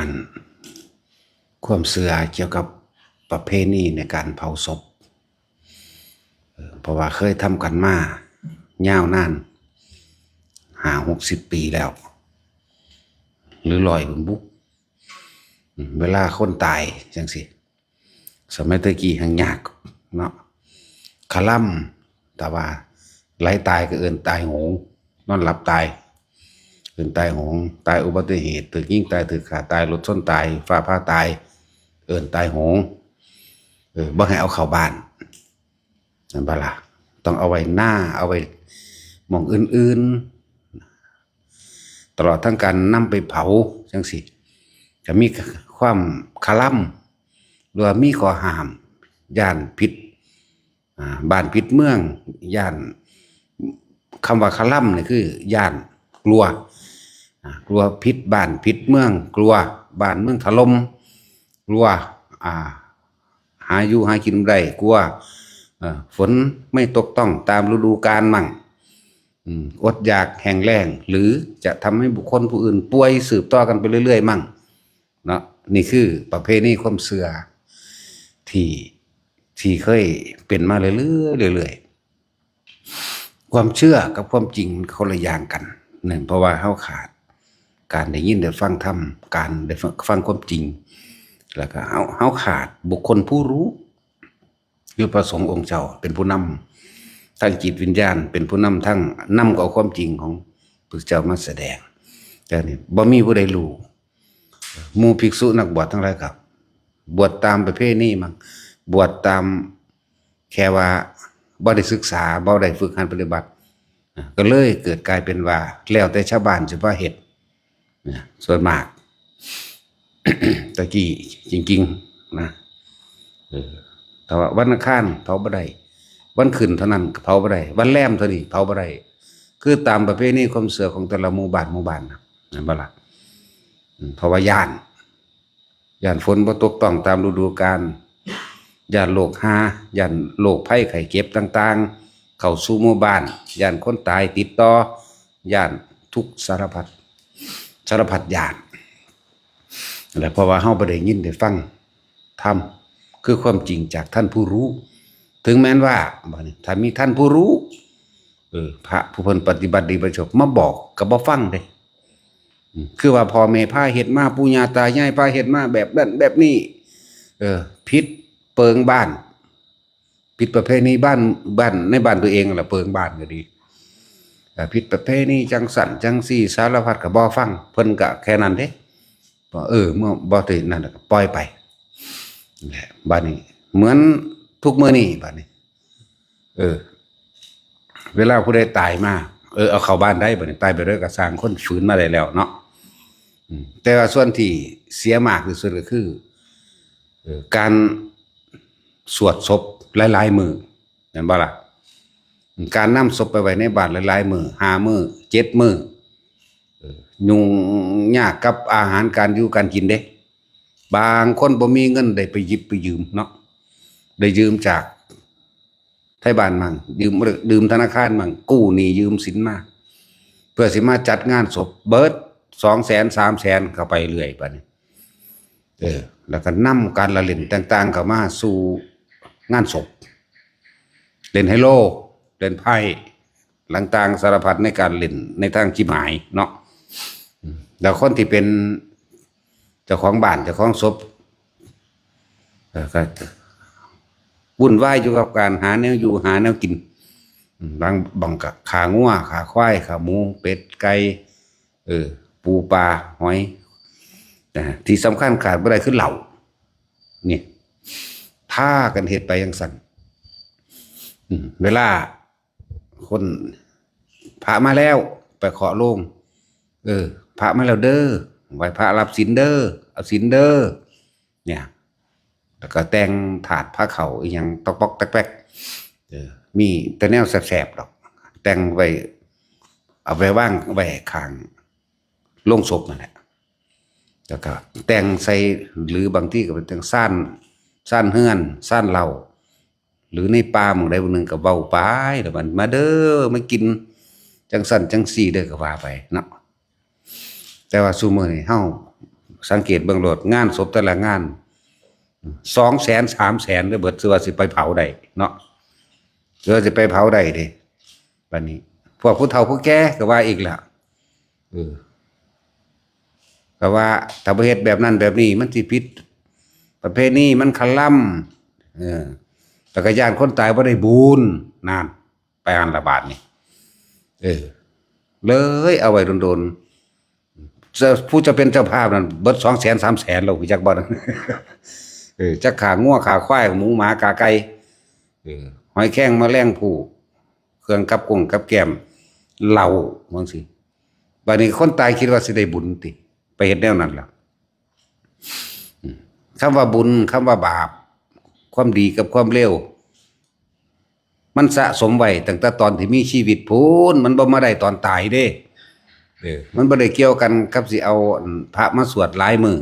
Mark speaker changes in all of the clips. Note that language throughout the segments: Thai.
Speaker 1: อันความเชื่อเกี่ยวกับประเพณีในการเผาศพเพราะว่าเคยทำกันมายาวนาน50-60 ปีแล้วหรือ100 บุกเวลาคนตายจังสิสมัยตะกี้หังยากเนาะคลั่มแต่ว่าไหลตายก็เอิ้นตายโหงนอนหลับตายเอิ้นตายโหงตายอุบัติเหตุถูกยิงตายถูกฆ่าตายรถชนตายฟ้าผ่าตายเอิ้นตายโหงบ่ให้เอาเข้าบ้านนั่นบ่ล่ะต้องเอาไว้หน้าเอาไว้หม้องอื่นๆตลอดทั้งการนำไปเผาจังซี่ก็มีความคลั่มหรือว่ามีข้อห้ามย่านผิดบ้านผิดเมืองย่านคำว่าคลั่มนี่คือย่านกลัวผิดบ้านผิดเมืองกลัวบ้านเมืองถล่มกลัวหาอยู่หากินได้กลัวฝนไม่ตกต้องตามฤดูกาลมั่งอดอยากแห้งแล้งหรือจะทำให้บุคคลผู้อื่นป่วยสืบต่อกันไปเรื่อยๆมั่งเนาะนี่คือประเพณีความเชื่อที่เคยเป็นมาเรื่อยๆความเชื่อกับความจริงคนละอย่างกันหนึ่งเพราะว่าเฮาขาดการได้ยินได้ฟังธรรมการได้ฟังความจริงแล้วก็เฮาขาดบุคคลผู้รู้คือพระสงฆ์องค์เจ้าเป็นผู้นำทั้งจิตวิญญาณเป็นผู้นำทั้งนำเอาความจริงของพระเจ้ามาแสดงแต่นี่บ่มีผู้ใดรู้หมู่ภิกษุนักบวชทั้งหลายครับบวชตามประเพณีมั่งบวชตามแค่ว่าบ่ได้ศึกษาบ่ได้ฝึกหัดปฏิบัติก็เลยเกิดกลายเป็นว่าแล้วแต่ชาวบ้านสิว่าเฮ็ดส่วนมาก ตะกี้จริงๆนะแต่ว่าวันอังคารเผาบ่ได้วันขึ้นเท่านั้นเผาบ่ได้วันแรมเท่านี้เผาบ่ได้คือตามประเพณีความเชื่อของแต่ละหมู่บ้านนะนั่นบ่ล่ะเพราะว่าย่านฝนบ่ตกต้องตามฤดูกาลย่านโรคย่านโรคภัยไข้เจ็บต่างๆเข้าสู่หมู่บ้านย่านคนตายติดต่อย่านทุกสารพัดย่านและเพราะว่าเฮาบ่ได้ยินได้ฟังธรรมคือความจริงจากท่านผู้รู้ถึงแม้นว่าถ้ามีท่านผู้รู้พระผู้เพิ่นปฏิบัติดีประชบมาบอกก็บ่ฟังเด้คือว่าพ่อแม่พาเฮ็ดมาปู่ย่าตายายพาเฮ็ดมาแบบนั้นแบบนี้ผิดเปิงบ้านผิดประเพณีบ้านในบ้านตัวเองล่ะเปิงบ้านก็ดีผิดประเพณีจังสั่นจังซี่สารพัดก็บ่ฟังเพิ่นก็แค่นั้นเด้เมื่อบ่ได้นั่นก็ปล่อยไปแหละบัดนี้เหมือนทุกมื้อนี้บัดนี้เวลาผู้ใดตายมาเอาเข้าบ้านได้บัดนี้ตายไปเลยก็สร้างคนฟื้นมาได้แล้วเนาะแต่ว่าส่วนที่เสียมากที่สุดก็คือการสวดศพหลายๆมื้อแม่นบ่ล่ะการนำศพไปไว้ในบ้านหลายๆมื้อ5 มื้อ7 มื้อยุ่งยากกับอาหารการอยู่การกินเด้บางคนบ่มีเงินได้ไปหยิบไปยืมเนาะได้ยืมจากไทบ้านมั่งยืมธนาคารมั่งกู้หนี้ยืมสินมาเพื่อสิมาจัดงานศพเบิด200,000 300,000เข้าไปเรื่อยบัดนี้แล้วก็นำการละเล่นต่างๆเข้ามาสู่งานศพเล่นไฮโลเล่นไพ่ต่างๆสารพัดในการเล่นในทางชิบหายเนาะแล้วคนที่เป็นเจ้าของบ้านเจ้าของศพก็วุ่นวายอยู่กับการหาแนวอยู่หาแนวกินบางกับขางัวขาควายขาหมูเป็ดไก่ปูปลาหอยที่สำคัญขาดไม่ได้คือเหล้าเนี่ยถ้ากันเหตุไปยังสั่นเวลาคนพระมาแล้วไปขอโลงพระมาแล้วเด้อไหว้พระรับศีลเด้อเอาศีลเด้อเนี่ยแล้วก็แต่งถาดผ้าเข่าอีหยังตอกปอกแตกมีแต่แนวแสบๆดอกแต่งไว้เอาไว้ว่างไว้ข้างโลงศพนั่นแหละแล้วก็แต่งใส่หรือบางที่ก็เป็นแต่งซ่านเฮือนซ่านเหล้าหรือในป่าหมู่ใดหมู่หนึ่งก็เว้าไปแล้วมันมาเด้อมากินจังสั่นจังซี่เด้อก็ว่าไปเนาะแต่ว่าซุมื้อนี้เฮา สังเกตเบื้องโลดงานศพแต่ละงาน200,000 300,000ได้เบิดสิว่าสิไปเผาได้เนาะเสือสิไปเผาได้เด้บัดนี้พวกผู้เฒ่าผู้แก่ก็ว่าอีกแล้วก็ว่าถ้าบ่เฮ็ดแบบนั้นแบบนี้มันสิผิดประเพณีมันคลำแต่ก็ย่านคนตายบ่ได้บุญนั่นไปอันละบาทนี่เลยเอาไว้โดนๆผู้จะเป็นเจ้าภาพนั่นเบิด200,000 300,000แล้วจักบ่จักขางัวขาควายหมูหมากาไก่หอยแข้งแมลงผู้เครื่องกับกุ้งกับแกล้มเหล้าบางสิบัดนี้คนตายคิดว่าสิได้บุญติไปเฮ็ดแนวนั้นล่ะคำว่าบุญคำว่าบาปความดีกับความเลวมันสะสมไว้ตั้งแต่ตอนที่มีชีวิตพูนมันบ่มาได้ตอนตายเด้มันบ่ได้เกี่ยวกันกับสิเอาพระมาสวดหลายมื้อ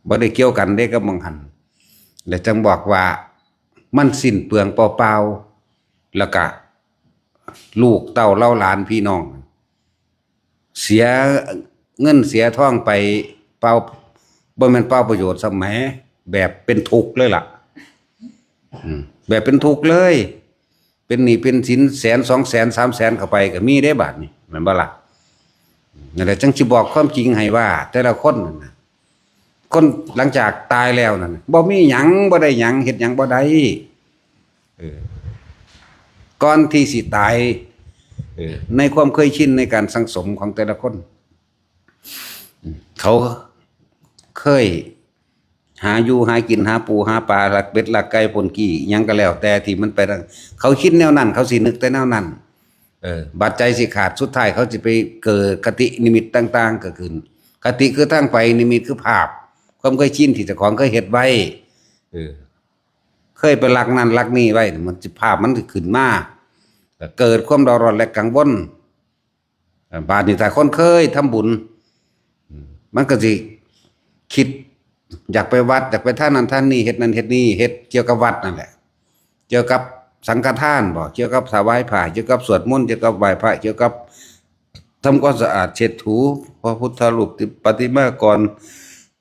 Speaker 1: บ่ได้เกี่ยวกันเด้กับมังหันแล้วจังบอกว่ามันสิ้นเปลืองเปล่าๆแล้วก็ลูกเต้าเล่าหลานพี่น้องเสียเงินเสียทองไปเปล่าบ่แม่นเปล่าประโยชน์ซะแหมแบบเป็นทุกข์เลยล่ะแบบเป็นทุกข์เลยเป็นหนี้เป็นสิน100,000 200,000 300,000เข้าไปก็มีได้บาดนี้แม่นบ่ล่ะนั่นแหละจังสิบอกความจริงให้ว่าแต่ละคนนั่นน่ะคนหลังจากตายแล้วนั่นบ่มีหยังบ่ได้หยังเฮ็ดหยังบ่ได้ก่อนที่สิตายในความเคยชินในการสังสมของแต่ละคนเขาเคยหาอยู่หากินหาปูหาปลาหลักเป็ดหลักไก่ปนกี้หยังก็แล้วแต่ที่มันไปเขาคิดแนวนั้นเขาสินึกแต่แนวนั้นบัดใจสิขาดสุดท้ายเขาสิไปเกิดคตินิมิตต่างๆเกิดขึ้นคติคือตั้งไปนิมิตคือภาพความเคยชินที่เจ้าของเคยเฮ็ดไว้เคยไปลักนั่นลักนี่ไว้มันสิภาพมันสิขึ้นมาเกิดความเดือดร้อนและกังวลบาดนี้ถ้าคนเคยทำบุญมันก็สิคิดอยากไปวัดอยากไปท่านนั้นท่านนี้เฮ็ดนั้นเฮ็ดนี่เฮ็ดเกี่ยวกับวัดนั่นแหละเกี่ยวกับสังฆทานบ่เกี่ยวกับถวายผ้าเกี่ยวกับสวดมนต์เกี่ยวกับไหว้พระเกี่ยวกับทำความสะอาดเช็ดถูพระพุทธรูปปฏิมากร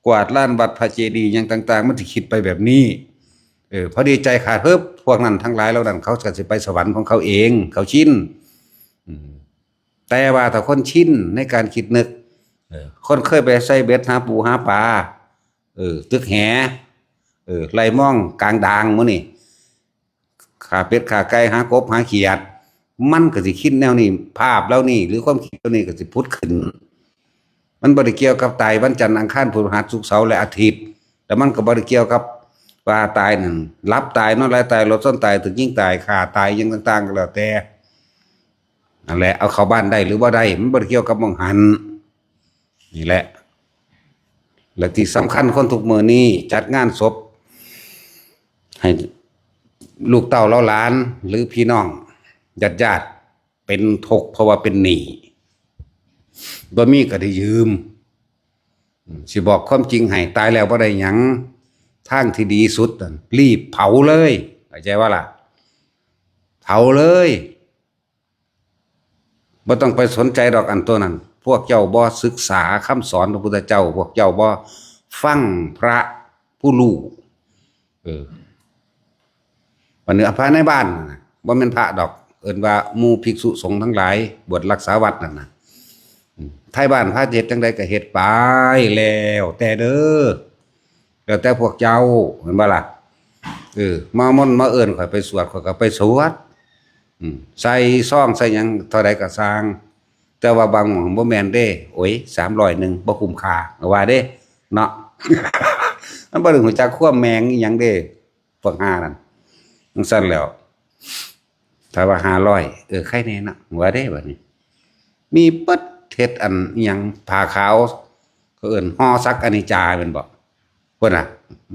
Speaker 1: กวาดลานวัดพระเจดีย์อย่างต่างๆมันสิคิดไปแบบนี้พอดีใจขาดเพิ่มพวกนั้นทั้งหลายแล้วนั่นเขาก็สิไปสวรรค์ของเขาเองเขาชินแต่ว่าถ้าคนชินในการคิดนึกคนเคยไปใส่เบ็ดหาปูหาปลาตึกแหไล่มองกลางดางมื้อนี่ขาเป็ดขาไก่หากบหาเขียดมันก็สิคิดแนวนี้ภาพแล้วนี่หรือความคิดแล้วนี่ก็สิพุทธขึ้นมันบ่ได้เกี่ยวกับตายวันจันทร์อังคารพฤหัสศุกร์เสาร์และอาทิตย์แต่มันก็บ่ได้เกี่ยวกับว่าตายนั่นรับตายนอนหลายตายรถส้นตายถึงยิ่งตายฆ่าตายยังต่างๆก็แล้วแต่นั่นแหละเอาเข้าบ้านได้หรือบ่ได้มันบ่ได้เกี่ยวกับมองหันนี่แหละและที่สำคัญคนทุกมื้อนี้จัดงานศพให้ลูกเต้าเล่าหลานหรือพี่น้องญาติเป็นทุกข์เพราะว่าเป็นหนี้บ่มีก็ได้ยืมสิบอกความจริงให้ตายแล้วบ่ได้หยังทางที่ดีสุดรีบเผาเลยเข้าใจว่าล่ะเผาเลยบ่ต้องไปสนใจดอกอันตัวนั้นพวกเจ้าบ่ศึกษาคำสอนพระพุทธเจ้าพวกเจ้าบ่ฟังพระผู้รู้วันนี้พระในบ้านบ่แม่นพระดอกเอิ้นว่าหมู่ภิกษุสงฆ์ทั้งหลายบวชรักษาวัดนั่นน่ะไทยบ้านพระเฮ็ดจังได๋ก็เฮ็ดไปแล้วแต่เด้อแล้วแต่พวกเจ้าเห็นบ่ล่ะมามนต์มาเอิ้นข่อยไปสวดข่อยก็ไปสวดใส่ซองใส่หยังเท่าใดก็สร้างแต่ว่าบางหม้องบ่แม่นเด้โอ้ย300นึงบ่คุ้มค่าว่าเด้เนาะ มันบ่ได้รู้จักความแมงอีหยังเด้พวกห่านั่นจังซั่นแล้วถ้าว่า500ใครแน่นะว่าเด้บัดนี้มีปึ๊ดเฮ็ดอันอิหยังผ้าขาวเขาเอิ้นห่อซักอนิจจาแม่นบ่พุ่นน่ะ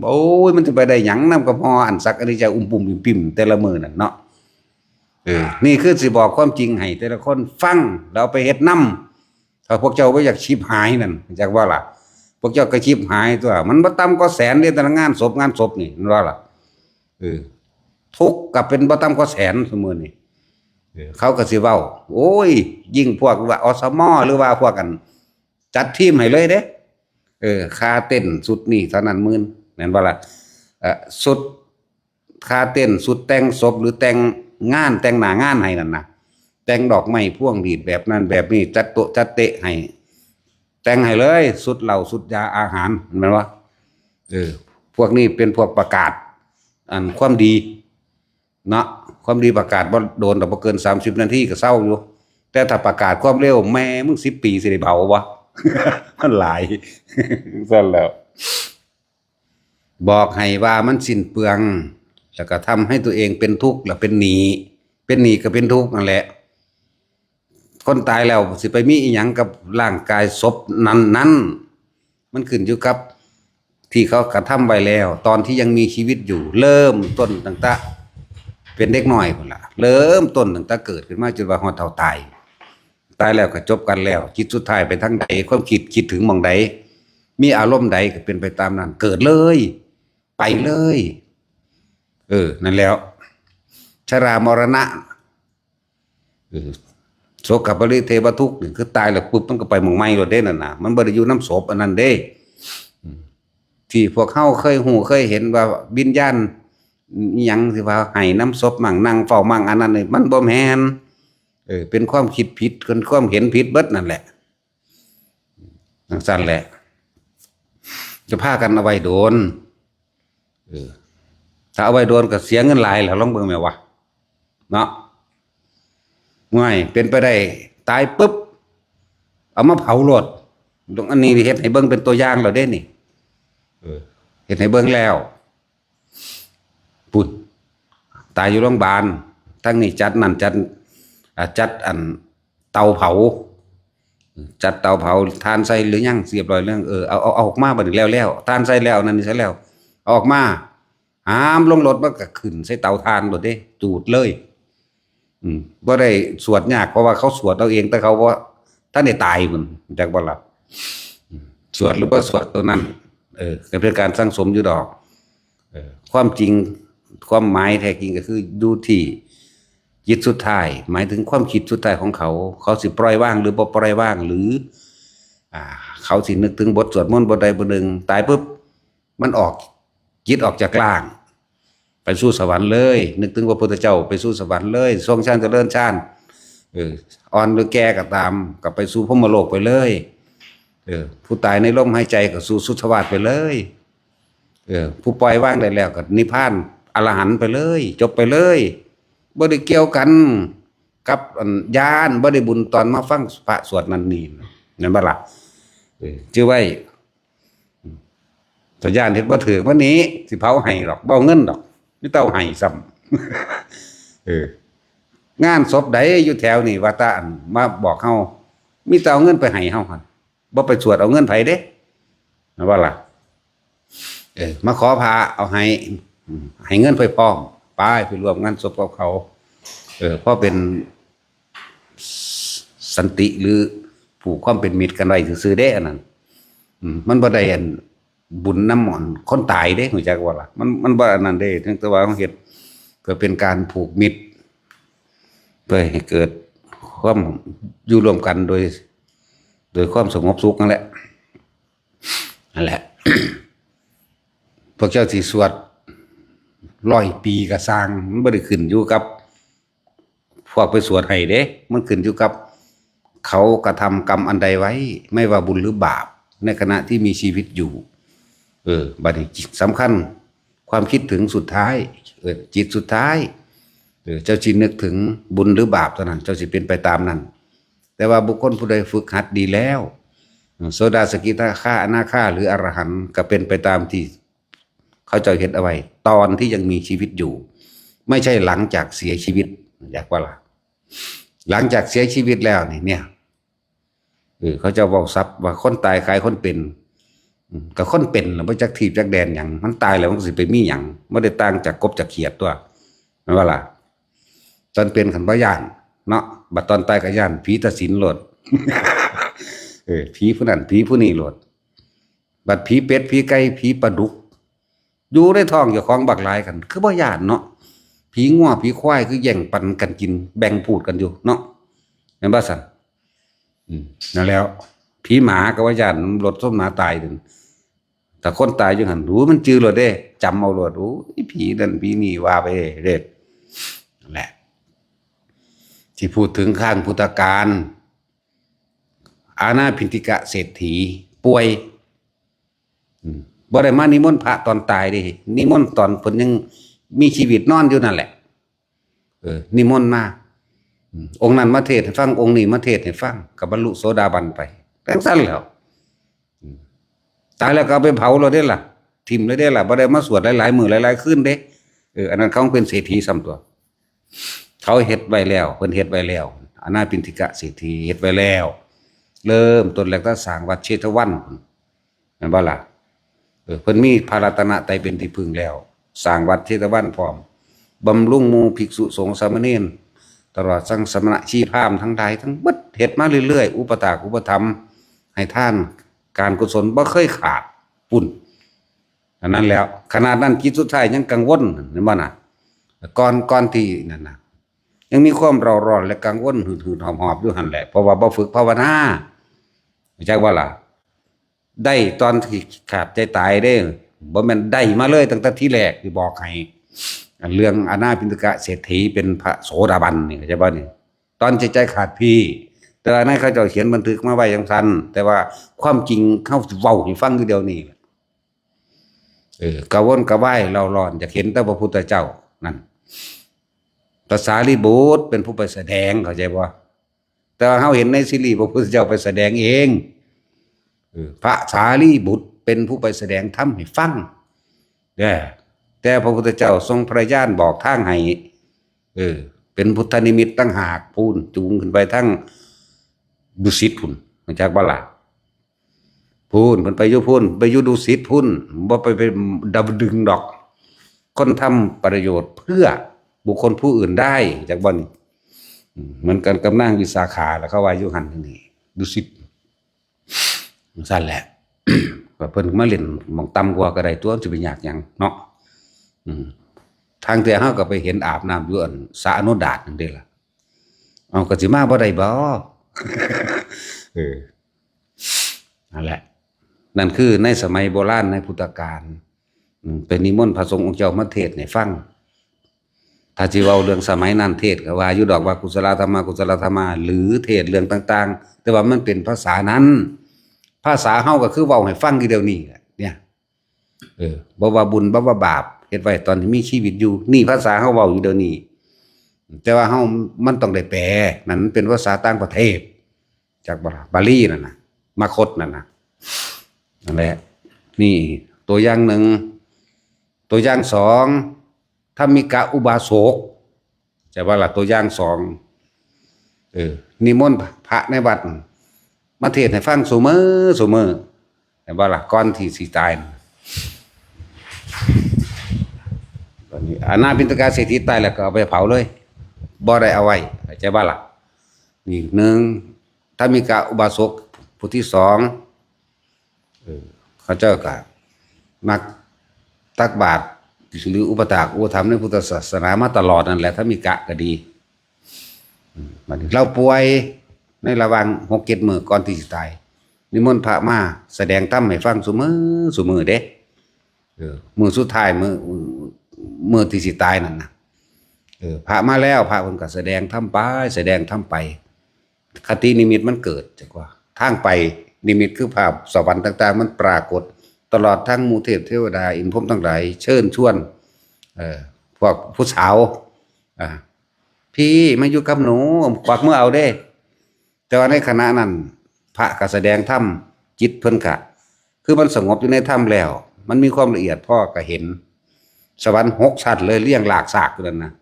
Speaker 1: โอ้ยมันสิไปได้หยังนำกับห่ออันซักอนิจจาปุ่มปิ่มๆแต่ละมื้อนั่นเนาะนี่คือสิบอกความจริงให้แต่ละคนฟังแล้วไปเฮ็ดนำถ้าพวกเจ้าบ่อยากชีพหายนั่นจักว่าล่ะพวกเจ้าก็ชีพหายตัวมันบ่ต่ำกว่าแสนเด้แต่ละงานศพนี่มันว่าล่ะทุกข์ก็เป็นบ่ต่ำกว่าแสนซุมื้อนี้เขาก็สิเว้าโอ้ยยิ่งพวกว่าอสมหรือว่าพวกกัน จัดทีมให้เลยเด้ค่าเต้นสุดนี่เท่านั้นมื่นนั่นว่าล่ะสุดค่าเต้นสุดแต่งศพหรือแต่งงานแต่งหน้างานให้นั่นนะแต่งดอกไม้พ่วงดีดแบบนั้นแบบนี้จัดโต๊ะจัดเตะให้แต่งให้เลยสุดเหล่าสุดยาอาหารเห็นไหมวะพวกนี้เป็นพวกประกาศอันความดีเนาะความดีประกาศว่าโดนแต่พอเกิน30 นาทีก็เศร้าอยู่แต่ถ้าประกาศความเร็วแม่มึง10 ปีสิได้เบาวะ มันหลายสั่นแล้วบอกให้ว่ามันสิ้นเปลืองแล้วก็ทำให้ตัวเองเป็นทุกข์แล้วเป็นหนี้ก็เป็นทุกข์นั่นแหละคนตายแล้วสิไปมีอีหยังกับร่างกายศพนั้นมันขึ้นอยู่กับที่เขากระทำไว้แล้วตอนที่ยังมีชีวิตอยู่เริ่มต้นตั้งแต่เป็นเด็กน้อยพุ่นล่ะเริ่มต้นตั้งแต่เกิดขึ้นมาจนว่าฮอดเฒ่าตายแล้วก็จบกันแล้วคิดสุดท้ายไปทางใดความคิดถึงหม่องใดมีอารมณ์ใดก็เป็นไปตามนั้นเกิดเลยไปเลยนั่นแล้วชรามรณะโสกปริเทวทุกข์คือตายแล้วปุ๊บมันก็ไปหม่องใหม่โลดเด้นั่นน่ะมันบ่ได้อยู่น้ำศพอันนั้นเด้ที่พวกเฮาเคยหูเคยเห็นว่าวิญญาณอิหยังสิว่าให้น้ำศพมั่งนั่งเฝ้ามั่งอันนั้นนี่มันบ่แม่นเป็นความคิดผิดเป็นความเห็นผิดเบิดนั่นแหละจังซั่นแหละจะพากันเอาไว้โดนถ้าเอาไว้โดนก็เสียเงินหลายแล้วลองเบิ่งแม่วะเนาะง่ายเป็นไปได้ตายปุ๊บเอามาเผาโลดตรงอันนี้เฮ็ดให้เบิ่งเป็นตัวอย่างแล้วเด้นี่เฮ็ดให้เบิ่งแล้วปุ่นตายอยู่โรงพยาบาลทั้งนี้จัดนั่นจัดอันเตาเผาจัดเตาเผาทานใส่หรือยังเรียบร้อยเรื่องเอาออกมาบัดนี้แล้วทานใส่แล้วนั่นนี่ใส่แล้วออกมาหามลงรถมันก็ขึ้นใส่เตาทานโลดเด้จูดเลยบ่ได้สวดยากเพราะว่าเขาสวดเอาเองแต่เขาว่าท่านได้ตายมันจักบ่ล่ะสวดหรือบ่สวดตัวนั้นก็เป็นการสร้างสมอยู่ดอกความจริงความหมายแท้จริงก็คือดูที่จิตสุดท้ายหมายถึงความคิดสุดท้ายของเขาสิปล่อยว่างหรือบ่ปล่อยว่างหรือเขาสินึกถึงบทสวดมนต์บทใดบทหนึ่งตายปุ๊บมันออกจิตออกจากร่างไปสู่สวรรค์เลยนึกถึงพระพุทธเจ้าไปสู่สวรรค์เลยทรงฌานเจริญฌานอ่อนหรือแก่ก็ตามก็ไปสู่พรหมโลกไปเลยผู้ตายในลมหายใจก็สู่สุทวาสไปเลยผู้ปล่อยว่างได้แล้วก็นิพพานอรหันต์ไปเลยจบไปเลยบ่ได้เกี่ยวกันกับญาณบ่ได้บุญตอนมาฟังพระสวดนั่นนี่นั่นบ่ล่ะชื่อไว้ถ้าญาณเฮ็ดบ่ถูกวันนี้สิเผาให้ดอกบ่เอาเงินดอกมีเต้าให้ซ้ำงานศพใดอยู่แถวนี่ว่าตามาบอกเฮามีแต่เอาเงินไปให้เฮาหั่นบ่ไปสวดเอาเงินไผเด้นั่นบ่ล่ะมาขอพาเอาให้เงินไปพร้อมไปรวมงานศพกับเขาเพราะเป็นสันติหรือผูกความเป็นมิตรกันไว้ซื่อๆเด้อันนั้นมันบ่ได้บุญน้ำหมอนคนตายเด้รู้จักว่าล่ะมันบ่อันนั้นเด้ทั้งแต่ว่าเขาเฮ็ดเพื่อเป็นการผูกมิตรเพื่อให้เกิดความอยู่ร่วมกันโดยความสงบสุขนั่นแหละ พวกเจ้าสิสวด100 ปีก็สร้างมันบ่ได้ขึ้นอยู่กับพวกไปสวดให้เด้มันขึ้นอยู่กับเขากระทำกรรมอันใดไว้ไม่ว่าบุญหรือบาปในขณะที่มีชีวิตอยู่บัดนี้สำคัญความคิดถึงสุดท้ายจิตสุดท้ายเจ้าจินึกถึงบุญหรือบาปเท่านั้นเจ้าสิเป็นไปตามนั้นแต่ว่าบุคคลผู้ใดฝึกหัดดีแล้วโสดาสกิทาคาอนาคาหรืออรหันต์ก็เป็นไปตามที่เขาเจ้าเฮ็ดเอาไว้ตอนที่ยังมีชีวิตอยู่ไม่ใช่หลังจากเสียชีวิตอยากว่าล่ะหลังจากเสียชีวิตแล้วเนี่ยเขาจะบอกซับว่าคนตายคล้ายคนเป็นกับคนเป็นหรือว่าจักทีบจักแดนอย่างมันตายแล้วมันสิไปมีอย่างไม่ได้ต่างจากกบจากเขียดตัวนั่นว่าล่ะตอนเป็นขันพยานเนาะบัดตอนตายกับย่านผีตัดสินโหลด ผีผู้นั้นผีผู้นี้โหลดบัดผีเป็ดผีไก่ผีปลาดุกอยู่ในท้องเจ้าของบักหลายกันคือบ่ย่านเนาะผีงัวผีควายคือแย่งปันกันกินแบ่งพูดกันอยู่เนาะเห็นบ่สั่นนั่นแล้ว ผีหมาก็ว่าย่านรถส้มหมาตายนั่นแต่คนตายอยู่หั่นรู้มันจือรถเด้จำเอารถผีนั่นผีนี่ว่าไปเด้นั่นแหละที่พูดถึงข้างพุทธกาลอาณาพินติกะเศรษฐีป่วยบ่ได้มานิมนต์พระตอนตายดินิมนต์ตอนเพิ่นยังมีชีวิตนอนอยู่นั่นแหละนิมนต์มาองค์นั้นมาเทศให้ฟังองค์นี้มาเทศให้ฟังก็บรรลุโสดาบันไปจังซั่นแล้วตายแล้วก็เอาไปเผาเลยได้ล่ะทิ่มเลยได้ล่ะบ่ได้มาสวดหลายๆมื้อหลายๆคืนเด้อันนั้นเขาเป็นเศรษฐีซ้ำตัวเขาเฮ็ดไว้แล้วเพิ่นเฮ็ดไว้แล้วอาณาพินติกะเศรษฐีเฮ็ดไว้แล้วเริ่มต้นแรกก็สร้างวัดเชตวันแม่นบ่ล่ะเพิ่นมีพระรัตนตรัยเป็นที่พึ่งแล้วสร้างวัดเชตวันพร้อมบำรุงหมู่ภิกษุสงฆ์สามเณรตลอดทั้งสมณะชีพราหมณ์ทั้งใดทั้งเบิดเฮ็ดมาเรื่อยๆอุปถากอุปถัมภ์ให้ท่านการกุศลบ่เคยขาดปุ่นอันนั้นแล้วขนาดนั้นจิตสุดท้ายยังกังวลเห็นบ่น่ะก่อนที่นั่นน่ะยังมีความเร่าร้อนและกังวลหืดๆหอบๆอยู่หั่นแหละเพราะว่าบ่ฝึกภาวนาจักว่าล่ะได้ตอนที่ขาดใจตายเด้บ่แม่นได้มาเลยตั้งแต่ที่แรกที่บอกให้เรื่องอาณาพินติกะเศรษฐีเป็นพระโสดาบันนี่เข้าใจบ่นี่ตอนใจขาดพี่แต่ในเขาเจ้าเขียนบันทึกมาไว้จังซั่นแต่ว่าความจริงเขาเว้าให้ฟังอยู่เดียวนี้กระวนกระวายเล่าร้อนอยากเห็นแต่พระพุทธเจ้านั่นพระสารีบุตรเป็นผู้ไปแสดงเข้าใจบ่แต่เฮาเห็นในซีรีส์พระพุทธเจ้าไปแสดงเองพระสารีบุตรเป็นผู้ไปแสดงธรรมให้ฟังแต่พระพุทธเจ้าทรงพระญาณบอกทางให้เป็นพุทธนิมิตตั้งหากพูนจูงขึ้นไปทั้งดุสิตพุ่นมาจากบ่ล่ะพูนมันไปอยู่พูนไปอยู่ดุสิตพุ่นบ่ไปดับดึงดอกคนทำประโยชน์เพื่อบุคคลผู้อื่นได้จากบ่นี่เหมือนกันกับนางวิสาขาแล้วเขาว่าอยู่หันนี่ดุสิตสั่นแหละ ว่าเพิ่นมาเล่นหม่องต่ำกว่าก็ได้ตัวสิไปยากหยังเนาะทางแต่เฮาก็ไปเห็นอาบน้ำอยู่อันสระอนุดาตนั่นเด้ล่ะเอาก็สิมาบ่ได้บ่ นั่นแหละนั่นคือในสมัยโบราณในพุทธกาลเป็นนิมนต์พระสงฆ์องค์เจ้ามาเทศน์ให้ฟังถ้าสิเว้าเรื่องสมัยนั้นเทศน์ก็ว่าอยู่ดอกว่ากุศลธรรมะกุศลธรรมะหรือเทศน์เรื่องต่างๆแต่ว่ามันเป็นภาษานั้นภาษาเฮาก็คือเว้าให้ฟังอยู่เดี๋ยวนี้เนี่ยบ่ว่าบุญบ่ว่าบาปเฮ็ดไว้ตอนที่มีชีวิตอยู่นี่ภาษาเฮาเว้าอยู่เดี๋ยวนี้แต่ว่าเฮามันต้องได้แปลนั่นเป็นภาษาต่างประเทศจากบาลีนั่นน่ะมาคตนั่นน่ะนั่นแหละนี่ตัวอย่างหนึ่งตัวอย่างสองถ้ามีกะอุบาสกจะว่าล่ะตัวอย่างสองนิมนต์พระในวัดมาเทศน์ให้ฟังซุมื้อแต่ว่าล่ะก่อนที่สิตายตอนนี้อาณาพินติกะเศรษฐีตายแล้วก็เอาไปเผาเลยบ่ได้เอาไว้เข้าใจบ่ล่ะนี่หนึ่งถ้ามีกะอุบาสกผู้ที่สองเขาเจ้าก็มักตักบาตรหรืออุปถากอุปถัมภ์ในพุทธศาสนามาตลอดนั่นแหละถ้ามีกะก็ดีมันเราป่วยในระหว่าง6-7 มื้อก่อนที่สิตายนิมนต์พระมาแสดงธรรมให้ฟังซุมื้อเด้มื้อสุดท้ายมื้อที่สิตายนั่นน่ะพระมาแล้วพระเพิ่นก็แสดงธรรมไปคตินิมิตมันเกิดจักว่าทางไปนิมิตคือภาพสวรรค์ต่างๆมันปรากฏตลอดทั้งหมู่เทพเทวดาอินทร์พรหมทั้งหลายเชิญชวนพวกผู้สาวพี่มาอยู่กับหนูกวักมือเอาเด้แต่ว่าในขณะนั้นพระก็แสดงธรรมจิตเพิ่นก็คือมันสงบอยู่ในธรรมแล้วมันมีความละเอียดพ่อก็เห็นสวรรค์6ชั้นเลยเรียงหลากซากอยู่นั่นนะ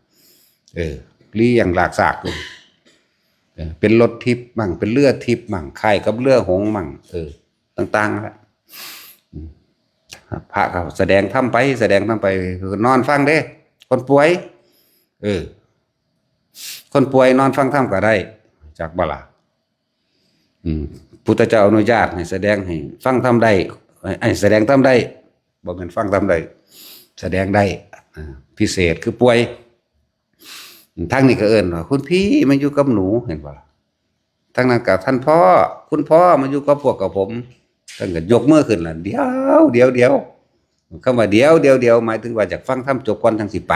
Speaker 1: เรียงหลากซากอยู่เป็นรถทิพย์มั่งเป็นเรือทิพย์มั่งไข่กับเรือหงส์มั่งต่างๆแล้วพระก็แสดงธรรมไปนอนฟังเด้คนป่วยคนป่วยนอนฟังธรรมก็ได้จากบ่ล่ะพุทธเจ้าอนุญาตให้แสดงให้ฟังธรรมได้ให้แสดงธรรมได้บ่แม่นฟังธรรมได้แสดงได้พิเศษคือป่วยทั้งนี้ก็เอิ้นว่าคุณพี่มาอยู่กับหนูเห็นบ่ล่ะ ทั้งนั้นกับท่านพ่อคุณพ่อมาอยู่กับพวกกับผมท่านก็ยกมือขึ้นล่ะเดี๋ยวคำว่าเดี๋ยวหมายถึงว่าจากฟังธรรมจบก่อนทั้งสิไป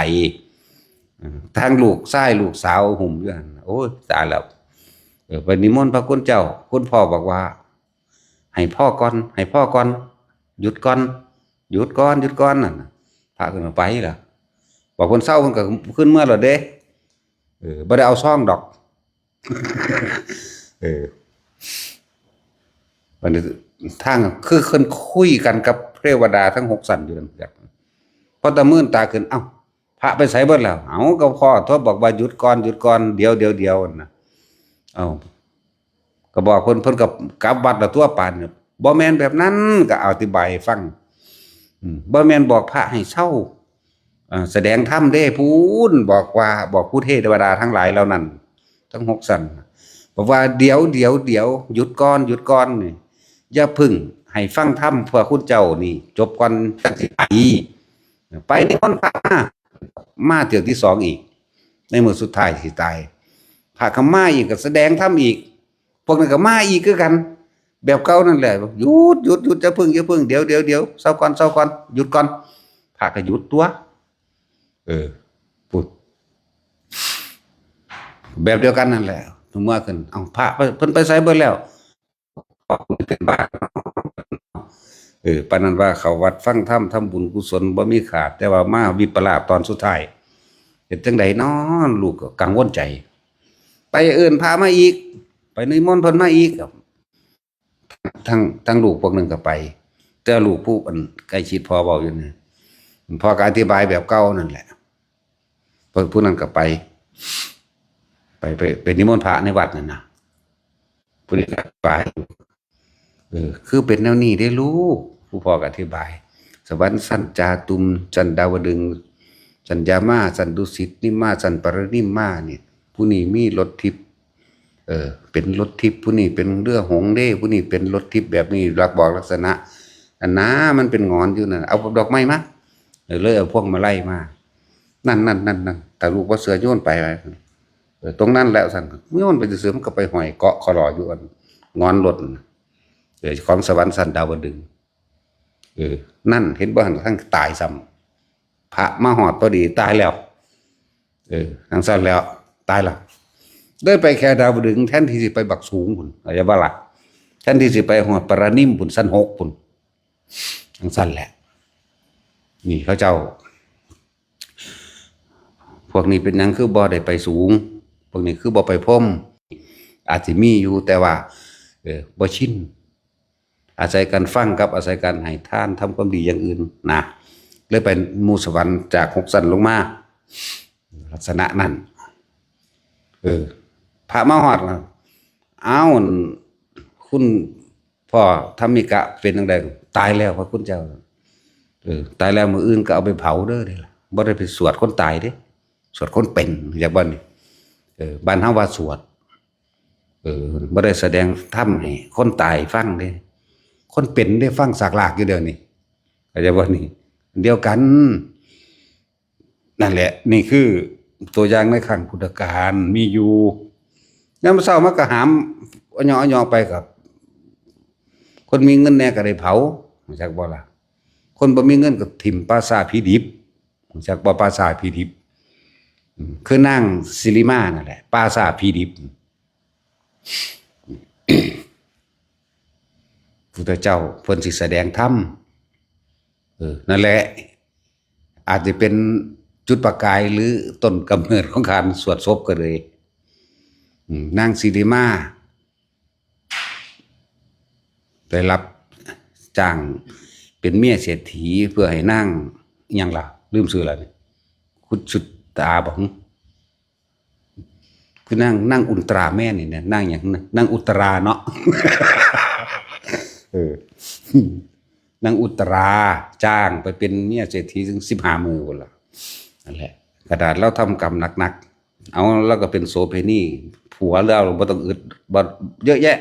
Speaker 1: ทางลูกชายลูกสาวหุ่มอยู่หั่นโอ้ยตายแล้วไปนิมนต์พระคุณเจ้าคุณพ่อบอกว่าให้พ่อก่อนหยุดก่อนนั่นน่ะพระขึ้นมาไปล่ะบอกคนเศร้ามันก็ขึ้นเมื่อหรอเด้บ่ได้เอาซ่องดอกวันนี้ทางคือคนคุยกันกับเทวดาทั้ง6 สันอยู่นั่นครับพอตะมื่นตาขึ้นเอ้าพระไปไสเบิดแล้วเอ้าก็พ่อทบบอกว่าหยุดก่อนเดี๋ยวนะเอ้าก็บอกเพิ่นก็กลับวัดละตัวปานเนี่ยบ่แม่นแบบนั้นก็อธิบายให้ฟังบ่แม่นบอกพระให้เศร้าแสดงธรรมเด้พูนบอกผู้เทวดาทั้งหลายเหล่านั้นทั้ง6 สันบอกว่าเดี๋ยวหยุดก่อนนี่อย่าพึ่งให้ฟังธรรมเพื่อคุณเจ้านี่จบก่อนจังสิไปนิมนต์พระมาเที่ยวที่2อีกในมื้อสุดท้ายสิตายพระก็มาอีกก็แสดงธรรมอีกพวกนั้นก็มาอีกคือกันแบบเก่านั่นแหละหยุดอย่าพึ่งเดี๋ยวเศร้าก่อนหยุดก่อนพระก็หยุดตัวพูดแบบเดียวกันนั่นแหละถึงเมื่อขึ้นเอาพระเพิ่นไปไสเบิดแล้วเป็นบ้าปานนั้นว่าเขาวัดฟังธรรมทำบุญกุศลบ่มีขาดแต่ว่ามาวิปลาสตอนสุดท้ายเฮ็ดจังได๋น้อลูกก็กังวลใจไปเอิ้นพามาอีกไปนิมนต์เพิ่นมาอีกทั้งลูกพวกนึงก็ไปแต่ลูกผู้อันใกล้ชิดพ่อเว้าอยู่นี่พ่อก็อธิบายแบบเก่านั่นแหละผู้นั้นก็ไปนิมนต์พระในวัดนั่นน่ะผู้นี้ก็ไปคือเป็นแนวนี้ได้ลูกผู้พ่อก็อธิบายสวรรค์สันจาตุมจันดาวดึงสัญญามาสันดุสิตนิมาสันปรนิมมานี่ผู้นี้มีรถทิพย์เป็นรถทิพย์ผู้นี้เป็นเรือหงส์เด้ผู้นี้เป็นรถทิพย์แบบนี้ลักบอกลักษณะอันน้ามันเป็นงอนอยู่นั่นเอาดอกไม้มาเลยเอาพวกมาไล่มานั่นแต่ลูกว่าเสือโยนไปตรงนั้นแล้วสั่นโยนไปเสือมันก็ไปห้อยเกาะคอรออยู่อันงอนรถของสวรรค์สันดาวดึงนั่นเห็นบ่หันทั้งตายซ้ำพระมาหอดพอดีตายแล้วทั้งสั้นแล้วตายแล้วได้ไปแค่ดาวดึงแทนที่สิไปบักสูงพุ่นอะไรบ้าล่ะแทนที่สิไปหอดปรานิ่มพุ่นสั้น6พุ่นทั้งสั้นแหละนี่เขาเจ้าพวกนี้เป็นยังคือบ่ได้ไปสูงพวกนี้คือบ่ไปพรมอาจจะมีอยู่แต่ว่าบ่ชินอาศัยการฟังกับอาศัยการให้ทานทำความดีอย่างอื่นนะเลยเป็นหมู่สวรรค์จาก6 สันลงมาลักษณะนั้นพระมาฮอดอ้าวคุณพ่อธรรมิกะเป็นจังได๋ตายแล้วพระคุณเจ้าตายแล้วมื้ออื่นก็เอาไปเผาเด้อเด้ล่ะบ่ได้ไปสวดคนตายเด้สวดคนเป็นอย่างบ้านนี่บ้านเฮาว่าสวดบ่ได้แสดงธรรมให้คนตายฟังเด้คนเป็นได้ฟังสากลากอยู่เดี๋ยวนี้อย่างบ้านนี่เดียวกันนั่นแหละนี่คือตัวอย่างในครั้งพุทธกาลมีอยู่ยามเช้ามาก็หามย่อไปกับคนมีเงินแน่ก็ได้เผาจักบ่ล่ะคนบ่มีเงินก็ถิ่มปราสาทผีดิบจากปราสาทผีดิบคือนางสิริมานั่นแหละปราสาทผีดิบพุทธเจ้าเพิ่นสิแสดงธรรมนั่นแหละอาจจะเป็นจุดประกายหรือต้นกำเนิดของการสวดศพก็เลยนางสิริมาได้รับจ้างเป็นเมียเศรษฐีเพื่อให้นางอิหยังล่ะลืมชื่อแล้วนี่คุชุตตาบ่คือนางอุลตร้าแม่นี่เนี่ยนางหยังนางอุตราเนาะนางอุตราจ้างไปเป็นเมียเศรษฐีถึง15 มื้อพุ่นล่ะนั่นแหละกระดาษเราทำกรรมหนักๆเอาแล้วก็เป็นโสเภณีผัวเราบ่ต้องอึดบ่เยอะแยะ